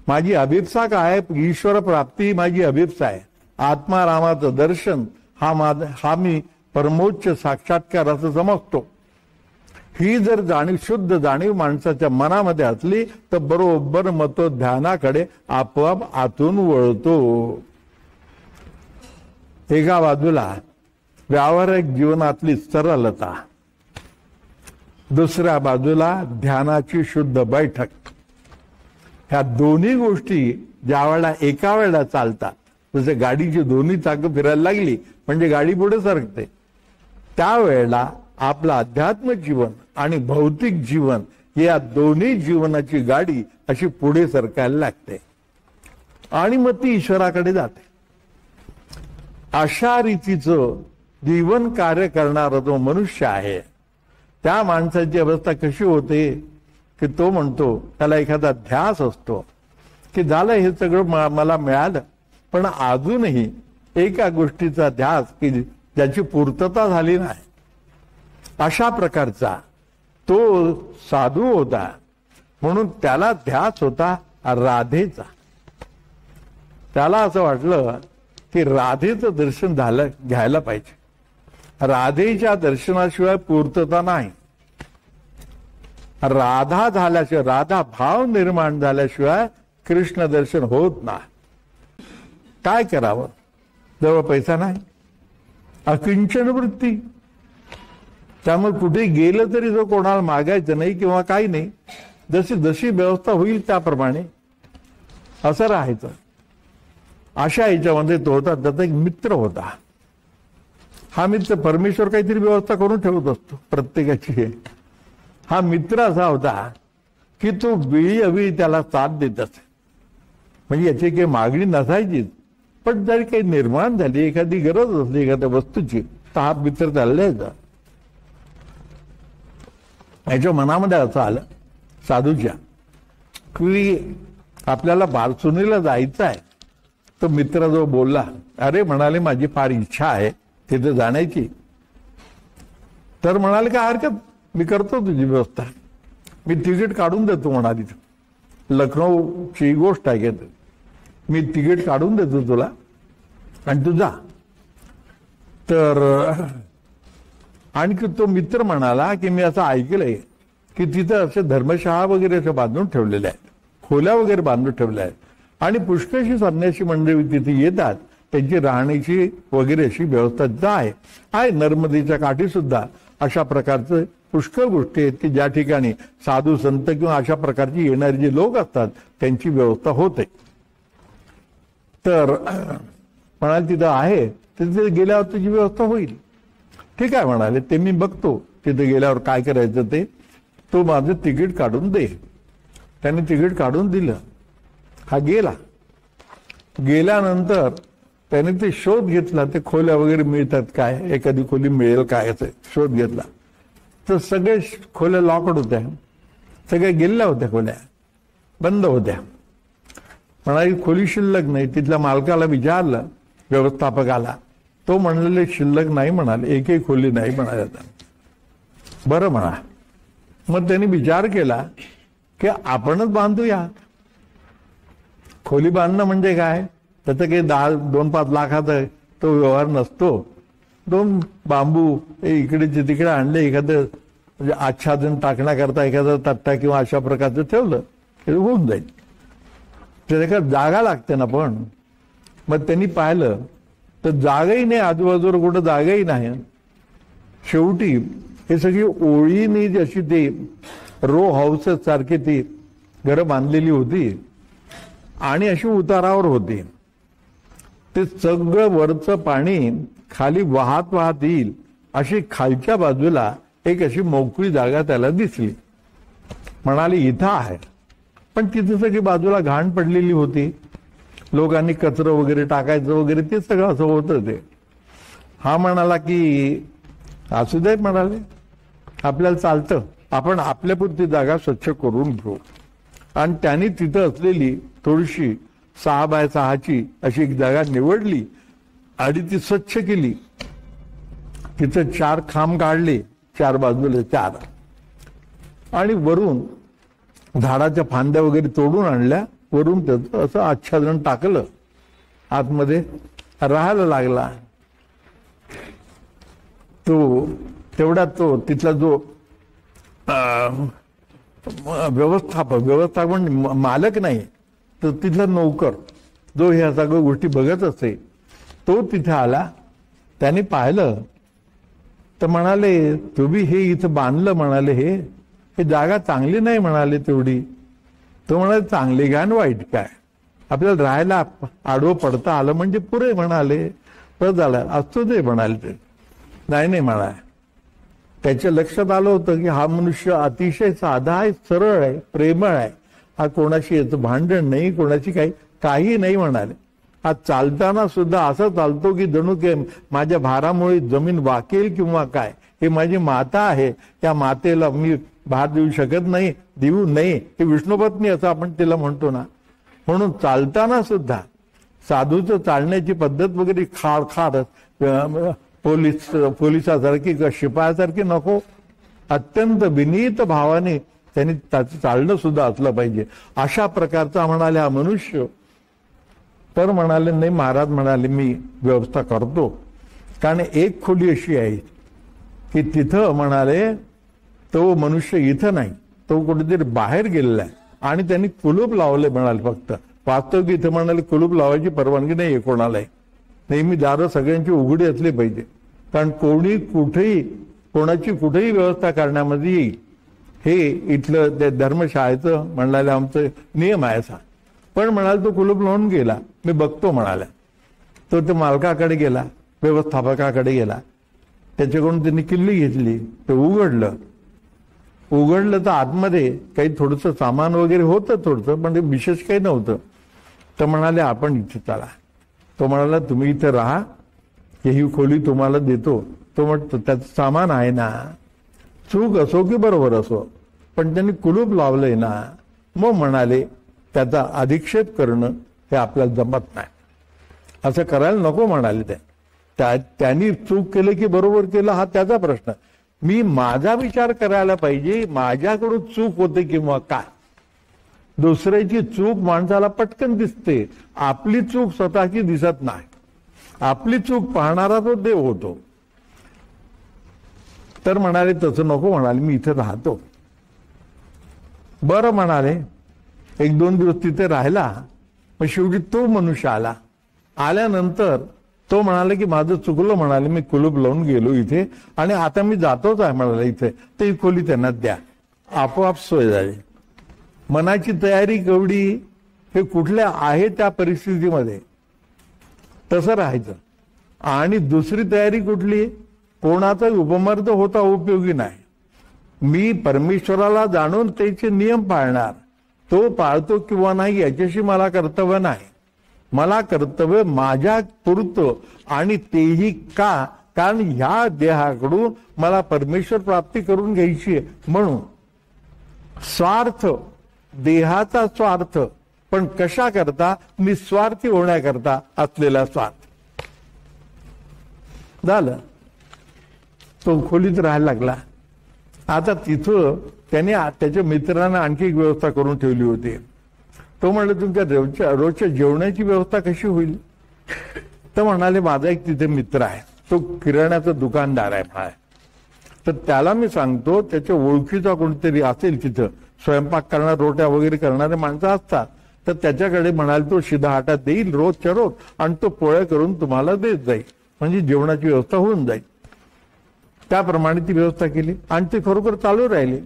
माझी अभिप्सा काय, ईश्वर प्राप्ती ही माझी अभिप्सा आहे. आत्मारामाचं दर्शन हा मी परमोच्च साक्षात्कार असं समजतो. ही जर जाणीव, शुद्ध जाणीव माणसाच्या मनामध्ये असली तर बरोबर मग तो ध्यानाकडे आपोआप आतून वळतो. एका बाजूला व्यावहारिक जीवनातली सरलता, दुसऱ्या बाजूला ध्यानाची शुद्ध बैठक. ह्या दोन्ही गोष्टी ज्या वेळेला एका वेळेला चालतात, जसे गाडीची दोन्ही चाकं फिरायला लागली म्हणजे गाडी पुढे सरकते, त्यावेळेला आपलं अध्यात्म जीवन आणि भौतिक जीवन या दोन्ही जीवनाची गाडी अशी पुढे सरकायला लागते आणि मग ती ईश्वराकडे जाते. अशा रीतीचं जीवन कार्य करणारा जो मनुष्य आहे, त्या माणसाची अवस्था कशी होते की तो म्हणतो, त्याला एखादा ध्यास असतो की झालं हे सगळं मला मिळालं, पण अजूनही एका गोष्टीचा ध्यास की ज्याची पूर्तता झाली नाही. अशा प्रकारचा तो साधू होता. म्हणून त्याला ध्यास होता राधेचा. त्याला असं वाटलं की राधेचं दर्शन घ्यायला पाहिजे. राधेच्या दर्शनाशिवाय पूर्तता नाही. राधा झाल्याशिवाय, राधा भाव निर्माण झाल्याशिवाय कृष्ण दर्शन होत नाही. काय करावं, जवळ पैसा नाही, अकिंचन वृत्ती. त्यामुळे कुठे गेलं तरी जो कोणाला मागायचं नाही किंवा काही नाही, जशी जशी व्यवस्था होईल त्याप्रमाणे असं राहायचं. अशा याच्यामध्ये तो होता. त्याचा एक मित्र होता. हा मित्र, परमेश्वर काहीतरी व्यवस्था करून ठेवत असतो प्रत्येकाची. हा मित्र असा होता की तो वेळी अवेळी त्याला साथ देत असे. म्हणजे याची काही मागणी नसायचीच, पण जरी काही निर्माण झाली, एखादी गरज असली एखाद्या वस्तूची, तर हा मित्र त्याला द्यायचा. याच्या मनामध्ये असं आलं साधूच्या की आपल्याला बारसुनीला जायचं आहे. तो मित्र जो बोलला, अरे म्हणाले माझी फार इच्छा आहे तिथे जाण्याची. तर म्हणाले काय हरकत, मी करतो तुझी व्यवस्था, मी तिकीट काढून देतो म्हणाली. लखनौची गोष्ट आहे, मी तिकीट काढून देतो तुला आणि तू जा. तर आणखी तो मित्र म्हणाला की मी असं ऐकलंय की तिथं असे धर्मशाळा वगैरे असे बांधून ठेवलेल्या आहेत, खोल्या वगैरे बांधून ठेवल्या आहेत आणि पुष्कळशी संन्यासी मंडळी तिथे येतात, त्यांची राहण्याची वगैरे अशी व्यवस्था तिथं आहे. नर्मदेच्या काठी सुद्धा अशा प्रकारचं पुष्कळ गोष्टी आहेत की ज्या ठिकाणी साधू संत किंवा अशा प्रकारची येणारे जे लोक असतात त्यांची व्यवस्था होते. तर म्हणाले तिथं आहे, तिथे गेल्यावर तुझी व्यवस्था होईल. ठीक आहे म्हणाले, ते मी बघतो तिथे गेल्यावर काय करायचं ते, तो माझं तिकीट काढून दे. त्याने तिकीट काढून दिलं. हा गेला. गेल्यानंतर त्याने ते शोध घेतला, ते खोल्या वगैरे मिळतात काय, एखादी खोली मिळेल काय याचा शोध घेतला. तर सगळे खोल्या लॉकड होत्या, सगळ्या गेलेल्या होत्या, खोल्या बंद होत्या. म्हणाली खोली शिल्लक नाही. तिथल्या मालकाला विचारलं, व्यवस्थापकाला, तो म्हणलेले शिल्लक नाही म्हणाले, एकही खोली नाही म्हणाले. बरं म्हणा. मग त्यांनी विचार केला की आपणच बांधूया. खोली बांधणं म्हणजे काय, त्याचं काही 2-5 लाखाचा तो व्यवहार नसतो. 2 बांबू इकडेचे तिकडे आणले, एखादं म्हणजे आच्छादन टाकण्याकरता एखादा तट्टा किंवा अशा प्रकारचं ठेवलं तरी होऊन जाईल. त्याला जागा लागते ना. पण मग त्यांनी पाहिलं तर जागाही नाही, आजूबाजूला कुठं जागाही नाही. शेवटी हे सगळी ओळीने जशी ते रो हाऊस सारखी ती घरं बांधलेली होती आणि अशी उतारावर होती. ते सगळं वरचं पाणी खाली वाहत वाहत येईल अशी खालच्या बाजूला एक अशी मोकळी जागा त्याला दिसली. म्हणाले इथं आहे. पण तिथे सगळी बाजूला घाण पडलेली होती, लोकांनी कचरं वगैरे टाकायचं वगैरे ते सगळं असं होतं. ते हा म्हणाला की असू दे, म्हणाले आपल्याला चालतं, आपण आपल्यापुरती जागा स्वच्छ करून घेऊ. आणि त्यांनी तिथं असलेली थोडीशी 6 बाय 6ची अशी एक जागा निवडली आणि ती स्वच्छ केली. तिथं 4 खांब काढले, 4 बाजूला 4, आणि वरून झाडाच्या फांद्या वगैरे तोडून आणल्या, वरून त्याचं असं आच्छादन टाकलं, आतमध्ये राहायला लागला. तो तेवढा तो तिथला जो व्यवस्थापन मालक नाही तर तिथला नोकर जो ह्या सगळ्या गोष्टी बघत असे, तो तिथे आला. त्याने पाहिलं तर म्हणाले तुम्ही हे इथं बांधलं, म्हणाले हे जागा चांगली नाही, म्हणाले तेवढी. तो म्हणाले चांगली घाण वाईट काय, आपल्याला राहायला आडवं पडता आलं म्हणजे पुरे, म्हणाले. तर झालं असतो ते, म्हणाले. ते नाही म्हणाले. त्याच्या लक्षात आलं होतं की हा मनुष्य अतिशय साधा आहे, सरळ आहे, प्रेमळ आहे, हा कोणाशी याचं भांडण नाही, कोणाची काही नाही, म्हणाले. हा चालताना सुद्धा असं चालतो की जणू की माझ्या भारामुळे जमीन वाकेल किंवा काय. हे माझी माता आहे, त्या मातेला मी भार देऊ शकत नाही, देऊ नये. हे विष्णुपत्नी असं आपण तिला म्हणतो ना. म्हणून चालताना सुद्धा साधूचं चालण्याची पद्धत वगैरे खाड पोलिसासारखी किंवा शिपायासारखी नको, अत्यंत विनीत भावाने त्यांनी त्याचं चालणं सुद्धा असलं पाहिजे. अशा प्रकारचा म्हणाले हा मनुष्य. तर म्हणाले नाही महाराज, म्हणाले मी व्यवस्था करतो. कारण एक खोली अशी आहे की तिथं म्हणाले तो मनुष्य इथं नाही, तो कुठेतरी बाहेर गेलेला आहे आणि त्यांनी कुलूप लावले, म्हणाले. फक्त वास्तविक इथं म्हणाले कुलूप लावायची परवानगी नाही आहे कोणालाही. नेहमी दारं सगळ्यांची उघडी असली पाहिजे, कारण कोणी कुठेही कोणाची कुठेही व्यवस्था करण्यामध्ये येईल, हे इथलं त्या धर्मशाळेचं म्हणाले आमचं नियम आहे असा. पण म्हणाले तो कुलूप लावून गेला, मी बघतो, म्हणाला. तो त्या मालकाकडे गेला, व्यवस्थापकाकडे गेला, त्याच्याकडून त्यांनी किल्ली घेतली, ते उघडलं तर आतमध्ये काही थोडंसं सामान वगैरे होतं, थोडंसं, पण ते विशेष काही नव्हतं. तर म्हणाले आपण इथे चला. तो म्हणाला तुम्ही इथे राहा, ही खोली तुम्हाला देतो. तो म्हणतो त्याचं सामान आहे ना, चूक असो की बरोबर असो, पण त्यांनी कुलूप लावलंय ना. मग म्हणाले त्याचा अधिक्षेप करणं हे आपल्याला जमत नाही, असं करायला नको, म्हणाले. त्यांनी चूक केलं की बरोबर केलं हा त्याचा प्रश्न. मी माझा विचार करायला पाहिजे, माझ्याकडून चूक होते किंवा काय. दुसऱ्याची चूक माणसाला पटकन दिसते, आपली चूक स्वतःची दिसत नाही. आपली चूक पाहणारा तो देव होतो. तर म्हणाले तसं नको, म्हणाले मी इथे राहतो. बरं म्हणाले. 1-2 दिवस तिथे राहिला. पण शेवटी तो मनुष्य आला. आल्यानंतर तो म्हणाला की माझं चुकलं, म्हणाले मी कुलूप लावून गेलो इथे आणि आता मी जातोच आहे, म्हणाले इथे. तर ही खोली त्यांना द्या. आपोआप सोय झाली. मनाची तयारी केवढी, हे कुठल्या आहे त्या परिस्थितीमध्ये तसं राहायचं. आणि दुसरी तयारी कुठली, कोणाचा उपमर्द होता उपयोगी नाही. मी परमेश्वराला जाणून त्याचे नियम पाळणार, तो पाळतो किंवा नाही याच्याशी मला कर्तव्य नाही. मला कर्तव्य माझ्या पुरतं, आणि तेही का, कारण ह्या देहाकडून मला परमेश्वर प्राप्ती करून घ्यायची आहे. म्हणून स्वार्थ, देहाचा स्वार्थ, पण कशा करता, निस्वार्थी होण्याकरता असलेला स्वार्थ. झालं. तो खोलीत राहायला लागला. आता तिथं त्याने त्याच्या मित्रांना आणखी एक व्यवस्था करून ठेवली होती. तो म्हणलं तुमच्या रोजच्या जेवणाची व्यवस्था कशी होईल. तर म्हणाले माझा एक तिथे मित्र आहे, तो किराण्याचा दुकानदार आहे फाय. तर त्याला मी सांगतो त्याच्या ओळखीचा कोणतरी असेल तिथं स्वयंपाक करणार रोट्या वगैरे करणारे माणसं असतात, तर त्याच्याकडे म्हणाल तो शिधा आटा देईल रोजच्या रोज आणि तो पोळ्या करून तुम्हाला देत जाईल, म्हणजे जेवणाची व्यवस्था होऊन जाईल. त्याप्रमाणे ती व्यवस्था केली आणि ती खरोखर चालू राहिली.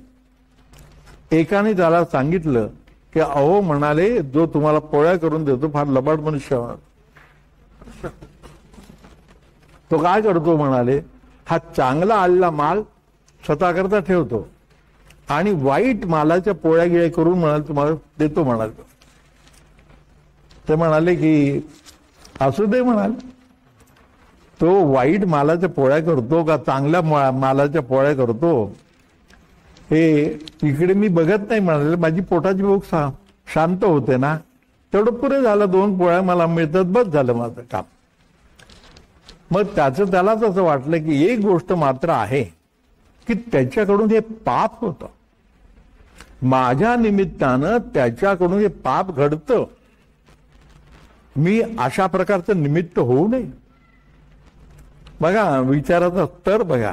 एकाने त्याला सांगितलं की अहो म्हणाले जो तुम्हाला पोळ्या करून देतो फार लबाड मनुष्य. तो काय करतो म्हणाले, हा चांगला आलेला माल स्वतःकरता ठेवतो आणि वाईट मालाच्या पोळ्या गिळ्या करून म्हणाल तुम्हाला देतो म्हणाल. ते म्हणाले की असू दे म्हणाल, तो वाईट मालाच्या पोळ्या करतो का चांगल्या मालाच्या पोळ्या करतो हे इकडे मी बघत नाही म्हणाले. माझी पोटाची भूक शांत होते ना, तेवढं पुरे झालं. 2 पोळ्या मला मिळतात, बस झालं माझं काम. मग त्यालाच असं वाटलं की एक गोष्ट मात्र आहे की त्याच्याकडून हे पाप होतं, माझ्या निमित्तानं त्याच्याकडून हे पाप घडतं. मी अशा प्रकारचं निमित्त होऊ नये. बघा विचाराचा स्तर बघा.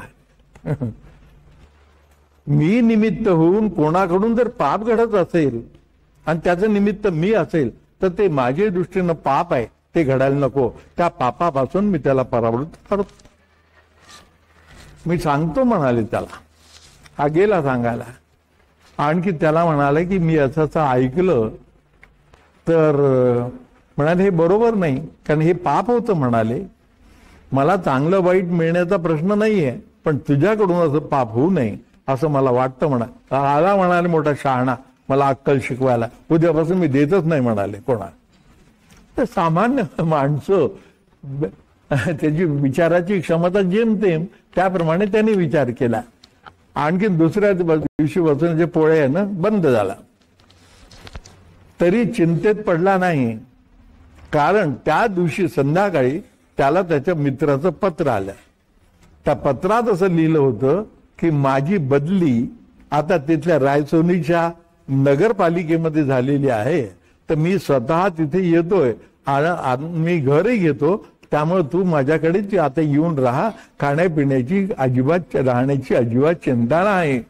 मी निमित्त होऊन कोणाकडून जर पाप घडत असेल आणि त्याचं निमित्त मी असेल तर ते माझ्या दृष्टीनं पाप आहे, ते घडायला नको. त्या पापापासून मी त्याला परावृत्त करतो. मी सांगतो म्हणाले त्याला. हा गेला सांगायला. आणखी त्याला म्हणाले की मी असं ऐकलं तर म्हणाले हे बरोबर नाही, कारण हे पाप होतं म्हणाले. मला चांगलं वाईट मिळण्याचा प्रश्न नाहीये, पण तुझ्याकडून असं पाप होऊ नये असं मला वाटतं म्हणा. आला म्हणाले मोठा शहाणा मला अक्कल शिकवायला, उद्यापासून मी देतच नाही म्हणाले कोणा. तर सामान्य माणसं त्याची विचाराची क्षमता जेमतेम त्याप्रमाणे त्यांनी विचार केला. आणखी दुसऱ्या दिवशीपासून जे पोळे आहे ना बंद झाला. तरी चिंतेत पडला नाही, कारण त्या दिवशी संध्याकाळी त्याला त्याच्या मित्राचं पत्र आलं. त्या पत्रात असं लिहिलं होतं की माझी बदली आता तिथल्या रायसोनीच्या नगरपालिकेमध्ये झालेली आहे, तर मी स्वतः तिथे येतोय आणि मी घरही घेतो, त्यामुळे तू माझ्याकडे आता येऊन राहा. खाण्यापिण्याची अजिबात राहण्याची अजिबात चिंता नाही.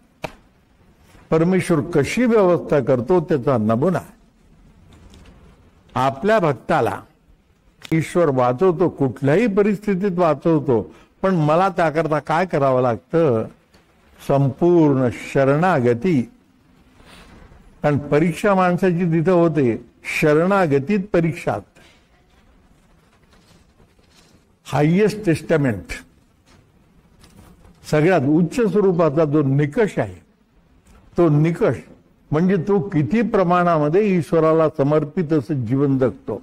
परमेश्वर कशी व्यवस्था करतो त्याचा नमुना. आपल्या भक्ताला ईश्वर वाचवतो, कुठल्याही परिस्थितीत वाचवतो, पण मला त्याकरता काय करावं लागतं, संपूर्ण शरणागती. कारण परीक्षा माणसाची तिथं होते शरणागतीत परीक्षा. हायेस्ट टेस्टामेंट सगळ्यात उच्च स्वरूपाचा जो निकष आहे, तो निकष म्हणजे तो किती प्रमाणामध्ये ईश्वराला समर्पित असं जीवन जगतो.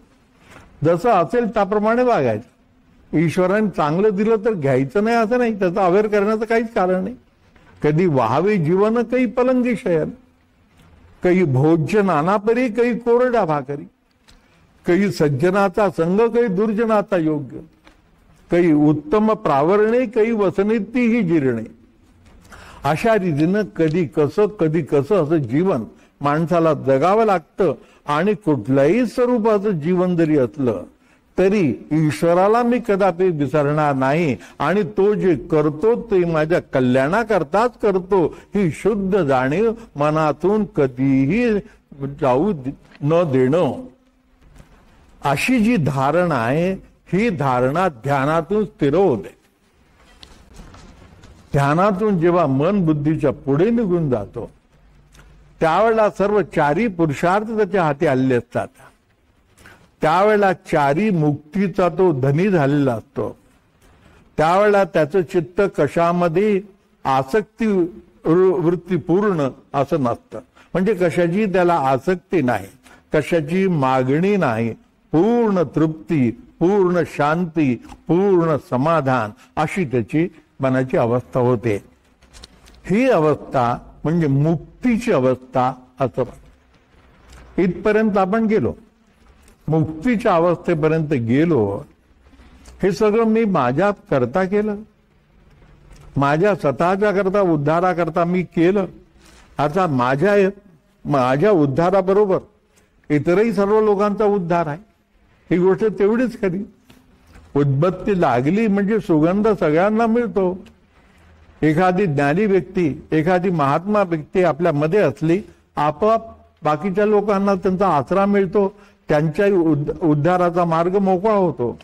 जसं असेल त्याप्रमाणे वागायचं. ईश्वराने चांगलं दिलं तर घ्यायचं नाही असं नाही, त्याचा अवेअर करण्याचं काहीच कारण नाही. कधी वाहावे जीवन काही पलंगी शयन, काही भोज्य नानापरी काही कोरडा भाकरी, काही सज्जनाचा संग काही दुर्जनाचा योग्य, काही उत्तम प्रावरणे काही वसनेती ही जिरणे. अशा रीतीनं कधी कसं असं जीवन माणसाला जगावं लागतं. आणि कुठल्याही स्वरूपाचं जीवन जरी असलं तरी ईश्वराला मी कदापि विसरणार नाही. आणि तो जे करतो ते माझ्या कल्याणाकरताच करतो ही शुद्ध जाणीव मनातून कधीही जाऊ न देणं, अशी जी धारणा आहे ही धारणा ध्यानातून स्थिर होते. ध्यानातून जेव्हा मन बुद्धीच्या पुढे निघून जातो त्यावेळेला सर्व 4 पुरुषार्थ त्याच्या हाती आलेले असतात. त्यावेळेला 4 मुक्तीचा तो धनी झालेला असतो. त्यावेळेला त्याचं चित्त कशामध्ये आसक्ती वृत्ती पूर्ण असं नसतं. म्हणजे कशाची त्याला आसक्ती नाही, कशाची मागणी नाही, पूर्ण तृप्ती, पूर्ण शांती, पूर्ण समाधान अशी त्याची मनाची अवस्था होते. ही अवस्था म्हणजे मुक्तीची अवस्था असं. इथपर्यंत आपण गेलो, मुक्तीच्या अवस्थेपर्यंत गेलो. हे सगळं मी माझ्या करता केलं, माझ्या स्वतःच्या करता उद्धाराकरता मी केलं. आता माझ्या उद्धाराबरोबर इतरही सर्व लोकांचा उद्धार आहे. ही गोष्ट तेवढीच खरी. उदबत्ती लागली म्हणजे सुगंध सगळ्यांना मिळतो. एखादी ज्ञानी व्यक्ती, एखादी महात्मा व्यक्ती आपल्या मध्ये असली, आपोआप बाकीच्या लोकांना त्यांचा आसरा मिळतो, त्यांच्याही उद्धाराचा मार्ग मोकळा होतो.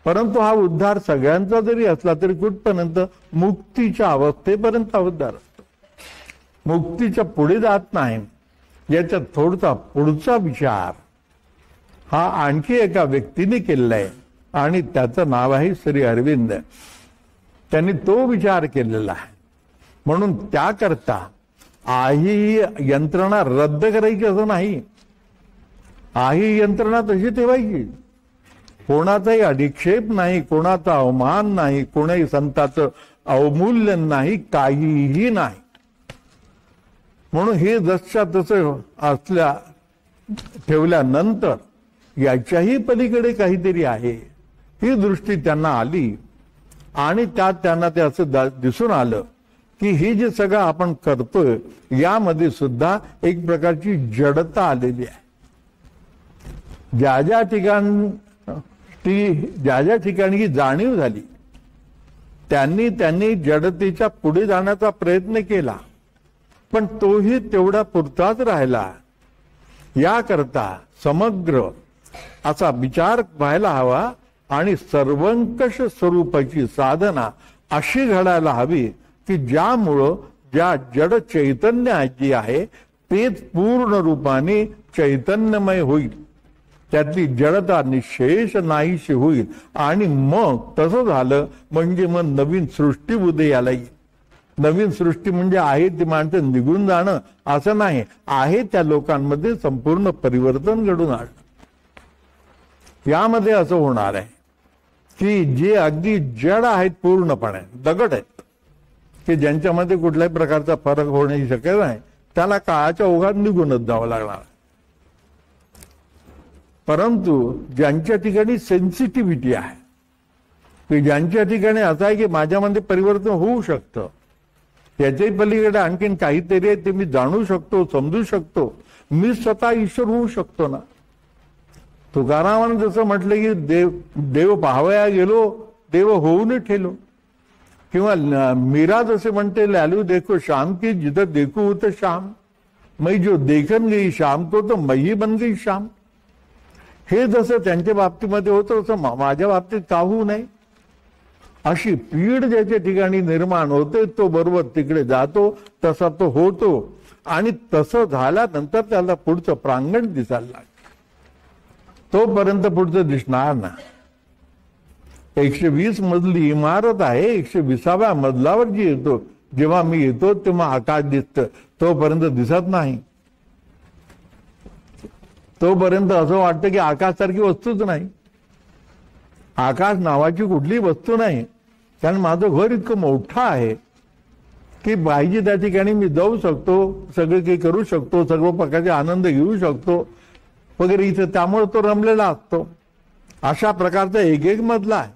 परंतु हा उद्धार सगळ्यांचा जरी असला तरी कुठपर्यंत? मुक्तीच्या अवस्थेपर्यंत उद्धार असतो. मुक्तीच्या पुढे जात नाही. याचा थोडसा पुढचा विचार हा आणखी एका व्यक्तीने केलेला आहे आणि त्याचं नाव आहे श्री अरविंद. त्यांनी तो विचार केलेला आहे. म्हणून त्याकरता ही यंत्रणा रद्द करायची असं नाही. ही यंत्रणा तशी ठेवायची. कोणाचाही अधिक्षेप नाही, कोणाचा अवमान नाही, कोणाही संताचं अवमूल्य नाही, काहीही नाही. म्हणून हे जसच्या तसं असल्या ठेवल्यानंतर याच्याही पलीकडे काहीतरी आहे ही दृष्टी त्यांना आली आणि त्यात त्यांना ते असं दिसून आलं की हे जे सगळं आपण करतोय यामध्ये सुद्धा एक प्रकारची जडता आलेली आहे. ज्या ज्या ठिकाणी ही जाणीव झाली त्यांनी जडतेच्या पुढे जाण्याचा प्रयत्न केला, पण तोही तेवढा पुरताच राहिला. याकरता समग्र असा विचार व्हायला हवा आणि सर्वंकष स्वरूपाची साधना अशी घडायला हवी की ज्यामुळं ज्या जड चैतन्य जी आहे तेच पूर्ण रूपाने चैतन्यमय होईल, त्यातली जडता निशेष नाहीशी होईल. आणि मग तसं झालं म्हणजे मग नवीन सृष्टी उदयाला येईल. नवीन सृष्टी म्हणजे आहे ती माणसं निघून जाणं असं नाही, आहे त्या लोकांमध्ये संपूर्ण परिवर्तन घडून आणणं. यामध्ये असं होणार आहे की जे अगदी जड आहेत, पूर्णपणे दगड आहेत, की ज्यांच्यामध्ये कुठल्याही प्रकारचा फरक होण्याची शक्यता नाही, त्याला काळाच्या ओघात निघूनच जावं लागणार. परंतु ज्यांच्या ठिकाणी सेन्सिटिव्हिटी आहे, की ज्यांच्या ठिकाणी असं आहे की माझ्यामध्ये परिवर्तन होऊ शकतं, त्याच्याही पलीकडे आणखीन काहीतरी आहे ते मी जाणू शकतो, समजू शकतो, मी स्वतः ईश्वर होऊ शकतो ना. तुकारामानं जसं म्हटलं की देव पाहावया गेलो, देव होऊन ठेलो. किंवा मीरा जसे म्हणते लालू देखो शाम की जिथं देखू होतं श्याम, मैं जो देखन गई शाम को तो मही बन गई शाम. हे जसं त्यांच्या बाबतीमध्ये होतं तसं माझ्या बाबतीत का होऊ नये. अशी पीड ज्याच्या ठिकाणी निर्माण होते तो बरोबर तिकडे जातो, तसा तो होतो. आणि तसं झाल्यानंतर त्याला पुढचं प्रांगण दिसायला लागतं. तोपर्यंत पुढचं दिसणार ना. 120 मजली इमारत आहे, 120व्या मजलावर जी येतो, जेव्हा मी येतो तेव्हा आकाश दिसतं, तोपर्यंत दिसत नाही. तोपर्यंत असं वाटतं की आकाशसारखी वस्तूच नाही, आकाश नावाची कुठली वस्तू नाही. कारण माझं घर इतकं मोठं आहे की पाहिजे त्या ठिकाणी मी जाऊ शकतो, सगळे काही करू शकतो, सर्व प्रकारचे आनंद घेऊ शकतो वगैरे इथं. त्यामुळे तो रमलेला असतो. अशा प्रकारचा एक एक मजला आहे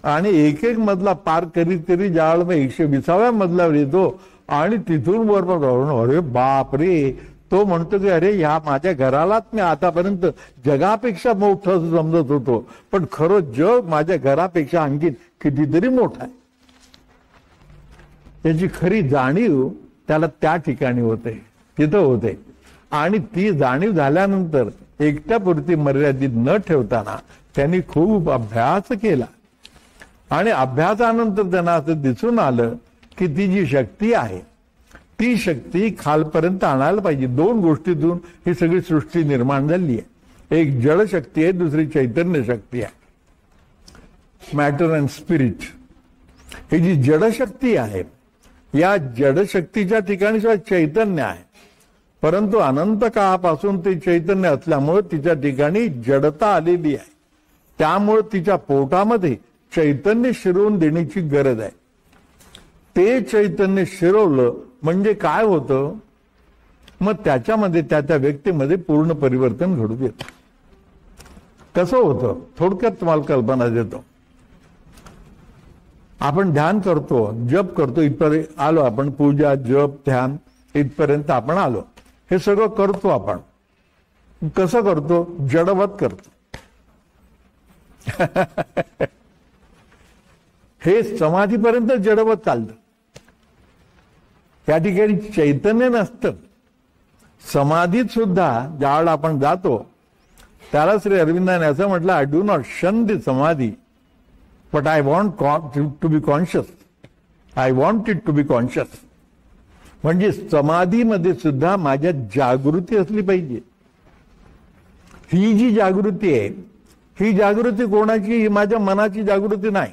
आणि एक एक मजला पार करीत करीत ज्यावेळेला मी 120व्या मजल्यावर येतो आणि तिथून बरोबर अरे बाप रे, तो म्हणतो की अरे ह्या माझ्या घरालाच मी आतापर्यंत जगापेक्षा मोठं समजत होतो, पण खरं जग माझ्या घरापेक्षा आणखी कितीतरी मोठं आहे. त्याची खरी जाणीव त्याला त्या ठिकाणी होते, तिथं होते. आणि ती जाणीव झाल्यानंतर एकट्यापुरती मर्यादित न ठेवताना त्यांनी खूप अभ्यास केला आणि अभ्यासानंतर त्यांना असं दिसून आलं की ती जी शक्ती आहे ती शक्ती खालपर्यंत आणायला पाहिजे. 2 गोष्टीतून ही सगळी सृष्टी निर्माण झाली आहे. एक जड शक्ती आहे, दुसरी चैतन्य शक्ती आहे, मॅटर अँड स्पिरिट. ही जी जडशक्ती आहे या जडशक्तीच्या ठिकाणी सुद्धा चैतन्य आहे, परंतु अनंत काळापासून ते चैतन्य असल्यामुळे तिच्या ठिकाणी जडता आलेली आहे. त्यामुळे तिच्या पोटामध्ये चैतन्य शिरवून देण्याची गरज आहे. ते चैतन्य शिरवलं म्हणजे काय होतं, मग त्याच्यामध्ये त्या व्यक्तीमध्ये पूर्ण परिवर्तन घडून येतं. कसं होतं थोडक्यात तुम्हाला कल्पना देतो. आपण ध्यान करतो, जप करतो, इथपर्यंत आलो आपण, पूजा जप ध्यान इथपर्यंत आपण आलो. हे सगळं करतो आपण. कसं करतो? जडवत करतो. हे समाधीपर्यंत जडवत चालतं. या ठिकाणी चैतन्य नसतं. समाधीत सुद्धा ज्यावेळेला आपण जातो त्याला श्री अरविंदाने असं म्हटलं, I do not shun the samadhi but I want to be conscious. I want it to be conscious. म्हणजे समाधीमध्ये सुद्धा माझ्या जागृती असली पाहिजे. ही जी जागृती आहे, ही जागृती कोणाची? ही माझ्या मनाची जागृती नाही.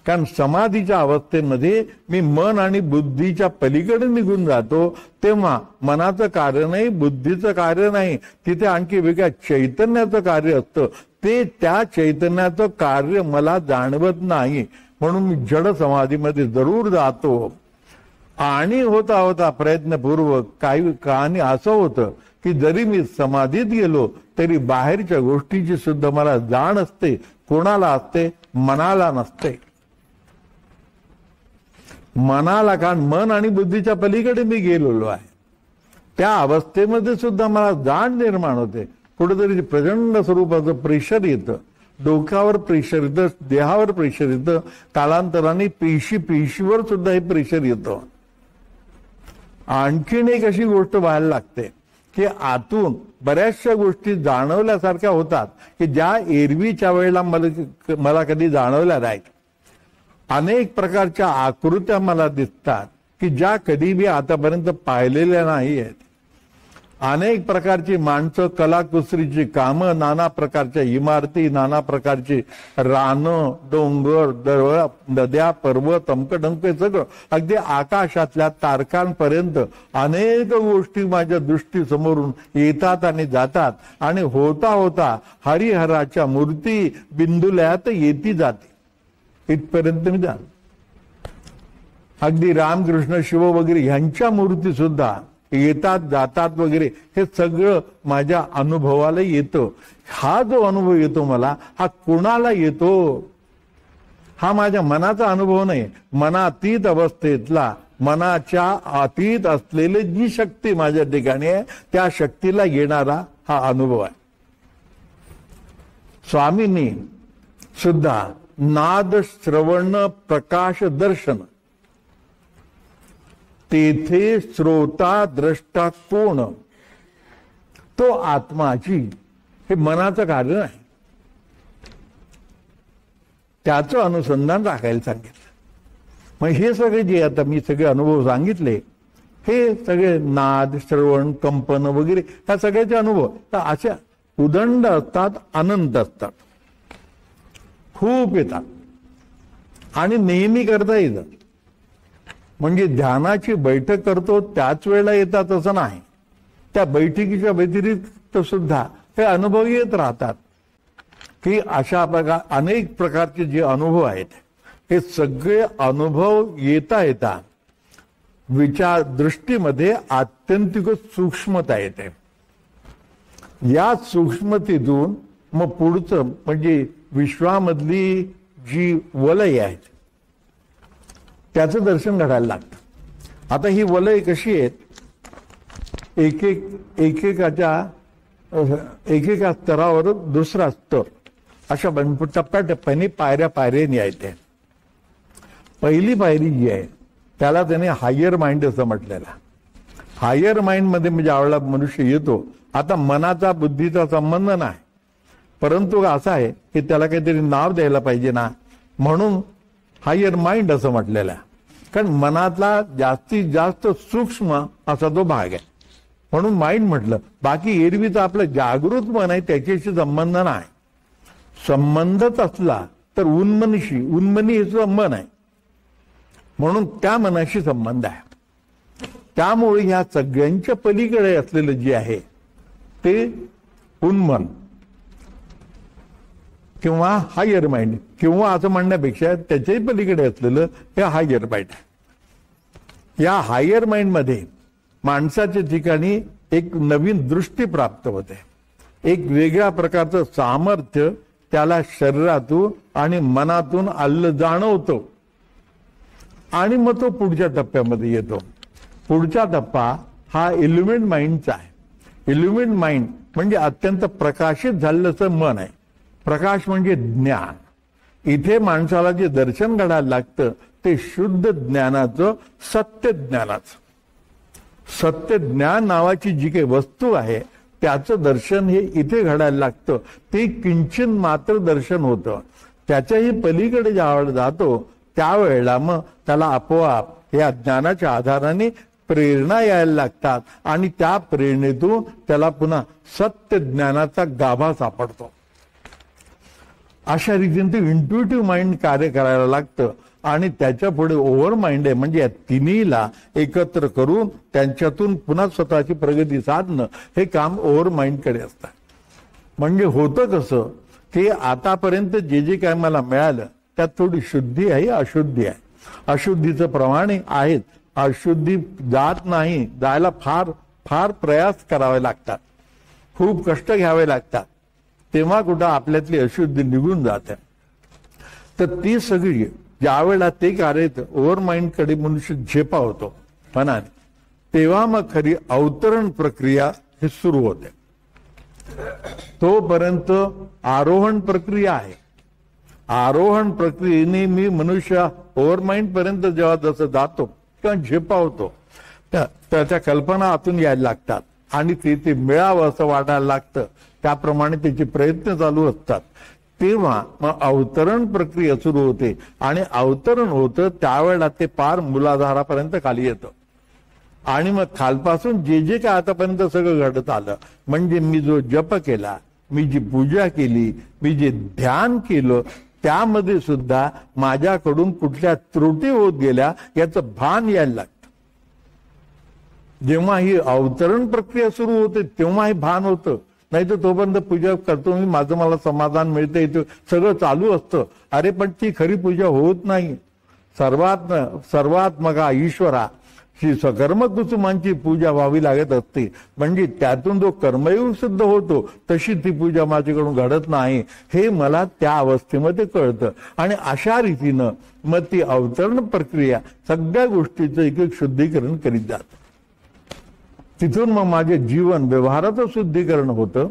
कारण समाधीच्या अवस्थेमध्ये मी मन आणि बुद्धीच्या पलीकडे निघून जातो, तेव्हा मनाचं कार्य नाही, बुद्धीचं कार्य नाही, तिथे आणखी वेगळ्या चैतन्याचं कार्य असतं. ते त्या चैतन्याचं कार्य मला जाणवत नाही, म्हणून मी जड समाधीमध्ये जरूर जातो. आणि होता होता प्रयत्नपूर्वक काही काळाने असं होतं की जरी मी समाधीत गेलो तरी बाहेरच्या गोष्टीची सुद्धा मला जाण असते. कोणाला असते? मनाला नसते. मनाला, कारण मन आणि बुद्धीच्या पलीकडे मी गेलेलो आहे. त्या अवस्थेमध्ये सुद्धा मला जाण निर्माण होते. कुठेतरी प्रचंड स्वरूपाचं प्रेशर येतं, डोक्यावर प्रेशर येतं, देहावर प्रेशर येतं, कालांतराने पेशीवर सुद्धा हे प्रेशर येतं. आणखीन एक अशी गोष्ट व्हायला लागते की आतून बऱ्याचशा गोष्टी जाणवल्यासारख्या होतात की ज्या एरवीच्या वेळेला मला कधी जाणवल्या नाहीत. अनेक प्रकारच्या आकृत्या मला दिसतात की ज्या कधी मी आतापर्यंत पाहिलेल्या नाही आहेत. अनेक प्रकारची माणसं, कलाकुसरीची कामं, नाना प्रकारच्या इमारती, नाना प्रकारची रानं, डोंगर, नद्या, पर्वत, अमकढमक, सगळं अगदी आकाशातल्या तारकांपर्यंत अनेक गोष्टी माझ्या दृष्टीसमोरून येतात आणि जातात. आणि होता होता हरिहराच्या मूर्ती बिंदुलयात येती जाते इथपर्यंत मी जातो. अगदी रामकृष्ण, शिव वगैरे ह्यांच्या मूर्ती सुद्धा येतात जातात वगैरे, हे सगळं माझ्या अनुभवाला येतं. हा जो अनुभव येतो मला, हा कोणाला येतो? हा माझ्या मनाचा अनुभव नाही. मनातीत अवस्थेतला, मनाच्या अतीत असलेली जी शक्ती माझ्या ठिकाणी आहे, त्या शक्तीला येणारा हा अनुभव आहे. स्वामींनी सुद्धा नाद श्रवण प्रकाश दर्शन, तेथे श्रोता द्रष्टा कोण? तो आत्माची, हे मनाचं कार्य नाही. त्याचं अनुसंधान राखायला सांगितलं. मग हे सगळे जे आता मी सगळे अनुभव सांगितले, हे सगळे नाद, श्रवण, कंपन वगैरे ह्या सगळ्याचे अनुभव तर अशा उदंड असतात, अनंत असतात, खूप येतात आणि नेहमी करता येतात. म्हणजे ध्यानाची बैठक करतो त्याच वेळेला येतात असं नाही. त्या बैठकीच्या व्यतिरिक्त सुद्धा हे अनुभव येत राहतात. की अशा प्रकार अनेक प्रकारचे जे अनुभव आहेत, हे सगळे अनुभव येता विचार दृष्टीमध्ये आत्यंतिक सूक्ष्मता येते. या सूक्ष्मतेतून मग पुढचं म्हणजे विश्वामधली जी वलय आहेत त्याचं दर्शन घडायला लागतं. आता ही वलय कशी आहेत? एकेका स्तरावर दुसरा स्तर, अशा टप्प्याटप्प्याने पायऱ्याने येते. पहिली पायरी जी आहे त्याला त्याने हायर माइंड असं म्हटलेलं. हायर माइंड मध्ये म्हणजे ज्यावेळेला मनुष्य येतो, आता मनाचा बुद्धीचा संबंध नाही, परंतु असा आहे की त्याला काहीतरी नाव द्यायला पाहिजे ना, म्हणून हायर माइंड असं म्हटलेलं आहे. कारण मनातला जास्तीत जास्त सूक्ष्म असा तो भाग आहे, म्हणून माइंड म्हटलं. बाकी एरवीचं आपलं जागृत मन आहे त्याच्याशी संबंध नाही. संबंधच असला तर उन्मनी हे मन आहे, म्हणून त्या मनाशी संबंध आहे. त्यामुळे ह्या सगळ्यांच्या पलीकडे असलेलं जे आहे ते उन्मन किंवा हायर माइंड, किंवा असं म्हणण्यापेक्षा त्याच्याही पलीकडे असलेलं हे हायर माइंड. या हायर माइंड मध्ये माणसाच्या ठिकाणी एक नवीन दृष्टी प्राप्त होते, एक वेगळ्या प्रकारचं सामर्थ्य त्याला शरीरातून आणि मनातून आलं जाणवतो. आणि मग तो पुढच्या टप्प्यामध्ये येतो. पुढचा टप्पा हा इल्युमिनेट माइंडचा आहे. इल्युमिनेट माइंड म्हणजे अत्यंत प्रकाशित झालेलं मन आहे. प्रकाश म्हणजे ज्ञान. इथे माणसाला जे दर्शन घडायला लागतं ते शुद्ध ज्ञानाचं, सत्य ज्ञानाचं. सत्य ज्ञान नावाची जी काही वस्तू आहे त्याचं दर्शन हे इथे घडायला लागतं. ते किंचित मात्र दर्शन होतं. त्याच्याही पलीकडे ज्यावेळेला जातो त्यावेळेला मग त्याला आपोआप या ज्ञानाच्या आधाराने प्रेरणा यायला लागतात आणि त्या प्रेरणेतून त्याला पुन्हा सत्य ज्ञानाचा गाभा सापडतो. अशा रीतीने ते इंट्युटिव्ह माइंड कार्य करायला लागतं आणि त्याच्या पुढे ओव्हर माइंड आहे. म्हणजे या तिन्हीला एकत्र करून त्यांच्यातून पुन्हा स्वतःची प्रगती साधणं हे काम ओव्हर माइंडकडे असतं. म्हणजे होतं कसं की आतापर्यंत जे जे काय मला मिळालं त्यात थोडी शुद्धी आहे, अशुद्धी आहे. अशुद्धीचं प्रमाणे आहेत. अशुद्धी जात नाही, जायला फार फार प्रयास करावे लागतात, खूप कष्ट घ्यावे लागतात, तेव्हा कुठं आपल्यातली अशुद्धी निघून जाते. तर ती सगळी ज्यावेळेला ते कार्य ओव्हर माइंड कडे मनुष्य झेपावतो मनाने, तेव्हा मग खरी अवतरण प्रक्रिया हे सुरू होते. तोपर्यंत आरोहण प्रक्रिया आहे. आरोहण प्रक्रियेने मी मनुष्य ओव्हर माइंड पर्यंत जेव्हा जसं जातो किंवा झेपावतो त्याच्या कल्पना आतून यायला लागतात आणि ते मिळावं असं वाटायला लागतं. त्याप्रमाणे त्याचे प्रयत्न चालू असतात. तेव्हा मग अवतरण प्रक्रिया सुरू होते आणि अवतरण होतं त्यावेळेला ते पार मूलाधारापर्यंत खाली येतं. आणि मग खालपासून जे जे काय आतापर्यंत सगळं घडत आलं, म्हणजे मी जो जप केला, मी जी पूजा केली, मी जे ध्यान केलं, त्यामध्ये सुद्धा माझ्याकडून कुठल्या त्रुटी होत गेल्या याचं भान यायला लागतं. जेव्हा ही अवतरण प्रक्रिया सुरू होते तेव्हा हे भान होतं. नाही तर तोपर्यंत पूजा करतो मी, माझं मला समाधान मिळतं, इथे सगळं चालू असतं. अरे पण ती खरी पूजा होत नाही. सर्वात्मका ईश्वरा श्री सकर्म कुसुमांची पूजा व्हावी लागत असते. म्हणजे त्यातून जो कर्मयोग सिद्ध होतो तशी ती पूजा माझ्याकडून घडत नाही हे मला त्या अवस्थेमध्ये कळतं. आणि अशा रीतीनं मग ती अवतरण प्रक्रिया सगळ्या गोष्टीचं एक एक शुद्धीकरण करीत जातं. तिथून मग माझे जीवन व्यवहाराचं शुद्धीकरण होतं.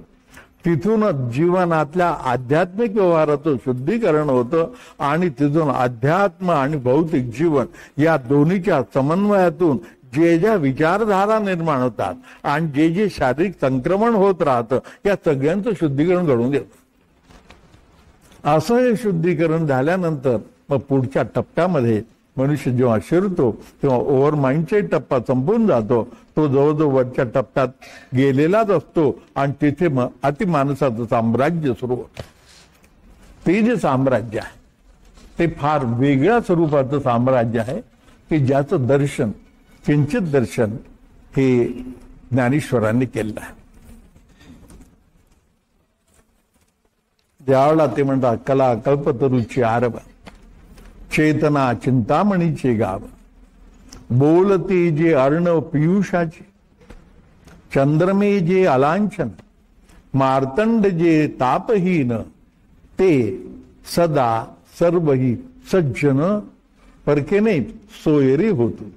तिथूनच जीवनातल्या आध्यात्मिक व्यवहाराचं शुद्धीकरण होतं आणि तिथून अध्यात्म आणि भौतिक जीवन या दोन्हीच्या समन्वयातून जे ज्या विचारधारा निर्माण होतात आणि जे जे शारीरिक संक्रमण होत राहतं या सगळ्यांचं शुद्धीकरण घडून देतं. असं हे शुद्धीकरण झाल्यानंतर मग पुढच्या टप्प्यामध्ये मनुष्य जेव्हा शिरतो तेव्हा ओव्हर माइंडचा टप्पा संपून जातो. तो जवळजवळ वरच्या टप्प्यात गेलेलाच असतो आणि तिथे मग अतिमानसाचं साम्राज्य सुरू होतं. ते जे साम्राज्य आहे ते फार वेगळ्या स्वरूपाचं साम्राज्य आहे की ज्याचं दर्शन, किंचित दर्शन हे ज्ञानेश्वरांनी केलं आहे. ज्यावेळेला ते म्हणतात कला कल्पतरूची आरव, चेतना चिंतामणीचे गाव, बोलते जे अर्णव पियुषाचे, चंद्रमे जे अलांछन, मार्तंड जे तापहीन, ते सदा सर्वही सज्जन परकेने सोयरी होतो.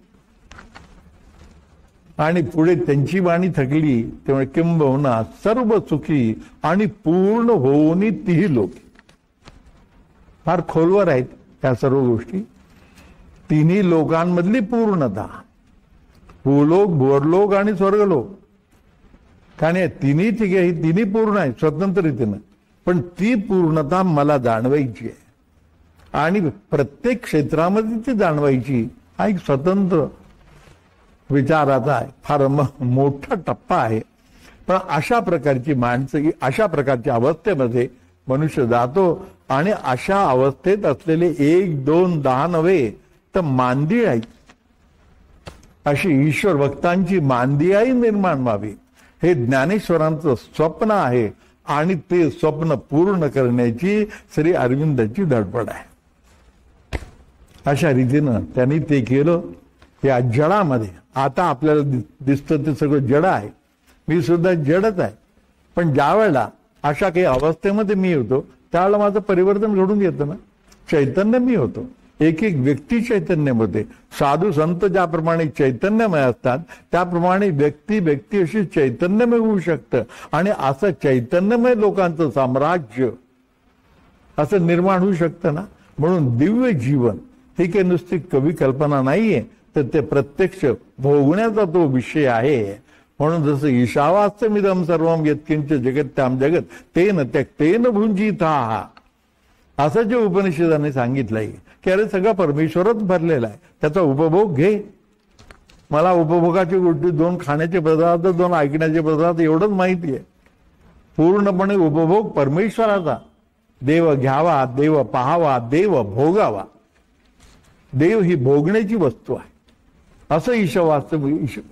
आणि पुढे त्यांची वाणी थकली तेव्हा किंबहुना सर्व सुखी आणि पूर्ण होऊनी तीही लोक. फार खोलवर आहेत त्या सर्व गोष्टी. तिन्ही लोकांमधली पूर्णता, भूलोक, भुवरलोक आणि स्वर्गलोक, कारण हे तिन्ही ठीक आहे, ही तिन्ही पूर्ण आहे स्वतंत्र रीतीनं. पण ती पूर्णता मला जाणवायची आहे आणि प्रत्येक क्षेत्रामध्ये ती जाणवायची हा एक स्वतंत्र विचाराचा आहे, फार मोठा टप्पा आहे. पण अशा प्रकारची माणसं, अशा प्रकारच्या अवस्थेमध्ये मनुष्य जातो आणि अशा अवस्थेत असलेले 1, 2, 10 नव्हे तर मांदियाई, अशी ईश्वर भक्तांची मांदियाई निर्माण व्हावी हे ज्ञानेश्वरांचं स्वप्न आहे आणि ते स्वप्न पूर्ण करण्याची श्री अरविंदांची धडपड आहे. अशा रीतीनं त्यांनी ते केलं. या जडामध्ये आता आपल्याला दिसतं ते सगळं जड आहे, मी सुद्धा जडच आहे. पण ज्या वेळेला अशा काही अवस्थेमध्ये मी होतो त्यावेळेला माझं परिवर्तन घडून येतं ना, चैतन्य मी होतो. एक एक व्यक्ती चैतन्यामध्ये, साधू संत ज्याप्रमाणे चैतन्यमय असतात त्याप्रमाणे व्यक्ती व्यक्ती अशी चैतन्यमय होऊ शकतं. आणि असं चैतन्यमय लोकांचं साम्राज्य असं निर्माण होऊ शकतं ना. म्हणून दिव्य जीवन ही काही नुसती कवी कल्पना नाहीये, तर ते प्रत्यक्ष भोगण्याचा तो विषय आहे. म्हणून जसं ईशावास्यमिदं सर्वं यत्किंच जगत्याम जगत तेन त्यक्तेन भुंजीता, असं जे उपनिषदाने सांगितलंय की अरे सगळं परमेश्वरच भरलेला आहे, त्याचा उपभोग घे. मला उपभोगाची गोष्टी 2 खाण्याचे पदार्थ 2 ऐकण्याचे पदार्थ एवढंच माहिती आहे. पूर्णपणे उपभोग परमेश्वराचा. देव घ्यावा, देव पाहावा, देव भोगावा. देव ही भोगण्याची वस्तू आहे असं ईशावास्य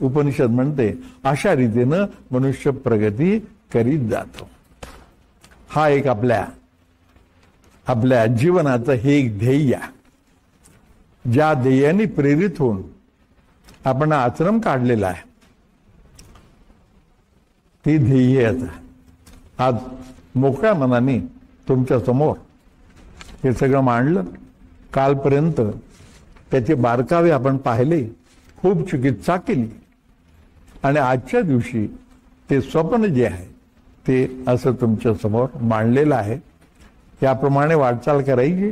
उपनिषद म्हणते. अशा रीतीनं मनुष्य प्रगती करीत जातो. हा एक आपल्या जीवनाचं हे एक ध्येय, ज्या ध्येयाने प्रेरित होऊन आपण आश्रम काढलेला आहे. ती ध्येय आज मोकळ्या मनाने तुमच्या समोर हे सगळं मांडलं. कालपर्यंत त्याचे बारकावे आपण पाहिले, खूप चिकित्सा केली, आणि आजच्या दिवशी ते स्वप्न जे आहे ते असं तुमच्या समोर मांडलेलं आहे. याप्रमाणे वाटचाल करायची.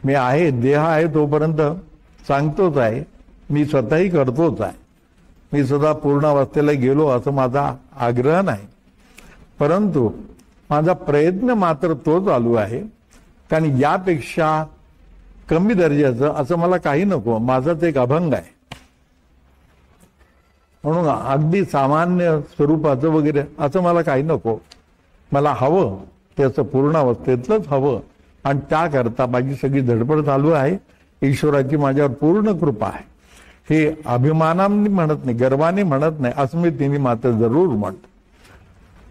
मी आहे, देह आहे तोपर्यंत सांगतोच आहे, मी स्वतःही करतोच आहे. मी सुद्धा पूर्णावस्थेला गेलो असं माझा आग्रह नाही, परंतु माझा प्रयत्न मात्र तो चालू आहे. कारण यापेक्षा कमी दर्जाचं असं मला काही नको. माझाच एक अभंग आहे. म्हणून अगदी सामान्य स्वरूपाचं वगैरे असं मला काही नको. मला हवं त्याचं पूर्णावस्थेतलंच हवं, आणि त्याकरता माझी सगळी धडपड चालू आहे. ईश्वराची माझ्यावर पूर्ण कृपा आहे. हे अभिमानाने म्हणत नाही, गर्वाने म्हणत नाही, अस्मितेने मात्र जरूर म्हणत.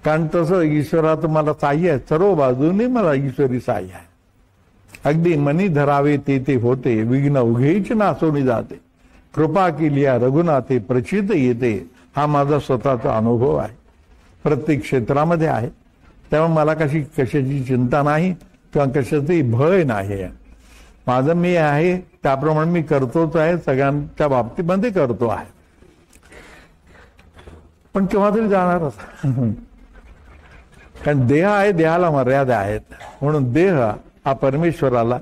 कारण तसं ईश्वराचं मला साह्य आहे, सर्व बाजूने मला ईश्वरी साह्य आहे. अगदी मनी धरावे ते होते, विघ्न उघेच नासोनी जाते, कृपा केली रघुनाथे प्रचित येते. हा माझा स्वतःचा अनुभव आहे, प्रत्येक क्षेत्रामध्ये आहे. त्यामुळे मला कशाची चिंता नाही किंवा कशाचंही भय नाही. माझं मी आहे त्याप्रमाणे मी करतोच आहे, सगळ्यांच्या बाबतीमध्ये करतो आहे. पण केव्हा तरी जाणारच, कारण देह आहे, देहाला मर्यादा आहेत. म्हणून देह हा परमेश्वराला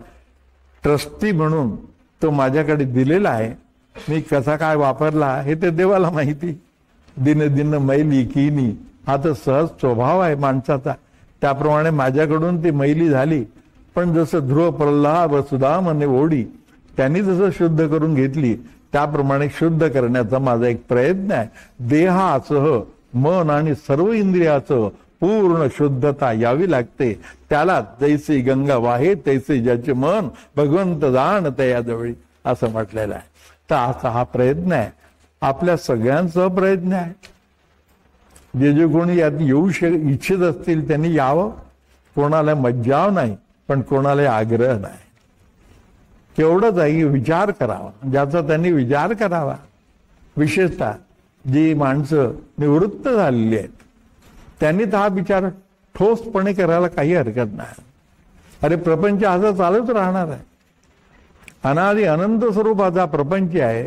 ट्रस्टी म्हणून तो माझ्याकडे दिलेला आहे. मी कसा काय वापरला हे ते देवाला माहिती. दिन मैली कीनी हा तर सहज स्वभाव आहे माणसाचा. त्याप्रमाणे माझ्याकडून ती मैली झाली. पण जसं ध्रुव प्रल्हाद वसुधामने ओढी त्यांनी जसं शुद्ध करून घेतली, त्याप्रमाणे शुद्ध करण्याचा माझा एक प्रयत्न आहे. देहासह मन आणि सर्व इंद्रियाचं पूर्ण शुद्धता यावी लागते. त्याला जैसे गंगा वाहे तैसे ज्याचे मन भगवंत जाण तयाजवळी असं म्हटलेलं आहे. तर असा हा प्रयत्न आहे, आपल्या सगळ्यांचा प्रयत्न आहे. जे कोणी यात येऊ इच्छित असतील त्यांनी यावं. कोणाला मज्जाव नाही, पण कोणाला आग्रह नाही. तेवढंच आहे, विचार करावा, ज्याचा त्यांनी विचार करावा. विशेषतः जी माणसं निवृत्त झालेली आहेत त्यांनी तर हा विचार ठोसपणे करायला काही हरकत नाही. अरे प्रपंच असा चालूच राहणार आहे. अनादि अनंत स्वरूपाचा प्रपंच आहे,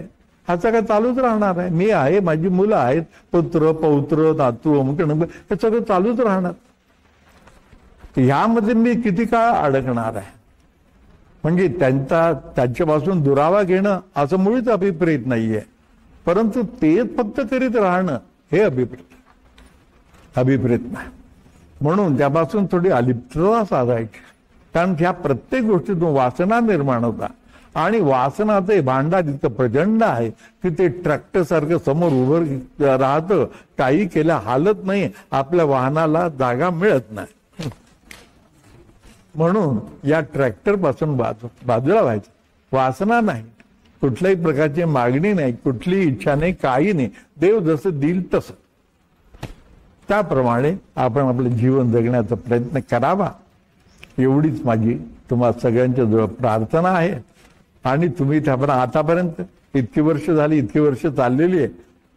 ह्याचा काय चालूच राहणार आहे. मी आहे, माझी मुलं आहेत, पुत्र पौत्र नातू अमुक हे सगळं चालूच राहणार. ह्यामध्ये मी किती काळ अडकणार आहे. म्हणजे त्यांच्यापासून दुरावा घेणं असं मुळीच अभिप्रेत नाहीये, परंतु तेच फक्त करीत राहणं हे अभिप्रेत नाही. म्हणून त्यापासून थोडी अलिप्तता साधायची. कारण ह्या प्रत्येक गोष्टीतून वासना निर्माण होता, आणि वासनाचं भांडार इतकं प्रचंड आहे की ते ट्रॅक्टर सारखं समोर उभं राहतं, काही केलं हालत नाही, आपल्या वाहनाला जागा मिळत नाही. म्हणून या ट्रॅक्टर पासून बाजूला व्हायचं. वासना नाही, कुठल्याही प्रकारची मागणी नाही, कुठलीही इच्छा नाही, काही नाही. देव जसं देईल तसं त्याप्रमाणे आपण आपलं जीवन जगण्याचा प्रयत्न करावा, एवढीच माझी तुम्हा सगळ्यांच्या जवळ प्रार्थना आहे. आणि तुम्ही त्याप्रमाणे आतापर्यंत इतकी वर्ष झाली, इतकी वर्ष चाललेली आहे,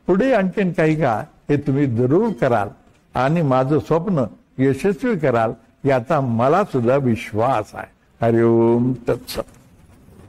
पुढे आणखीन काही का हे तुम्ही जरूर कराल आणि माझं स्वप्न यशस्वी कराल याचा मला सुद्धा विश्वास आहे. हरिओम तत्सत.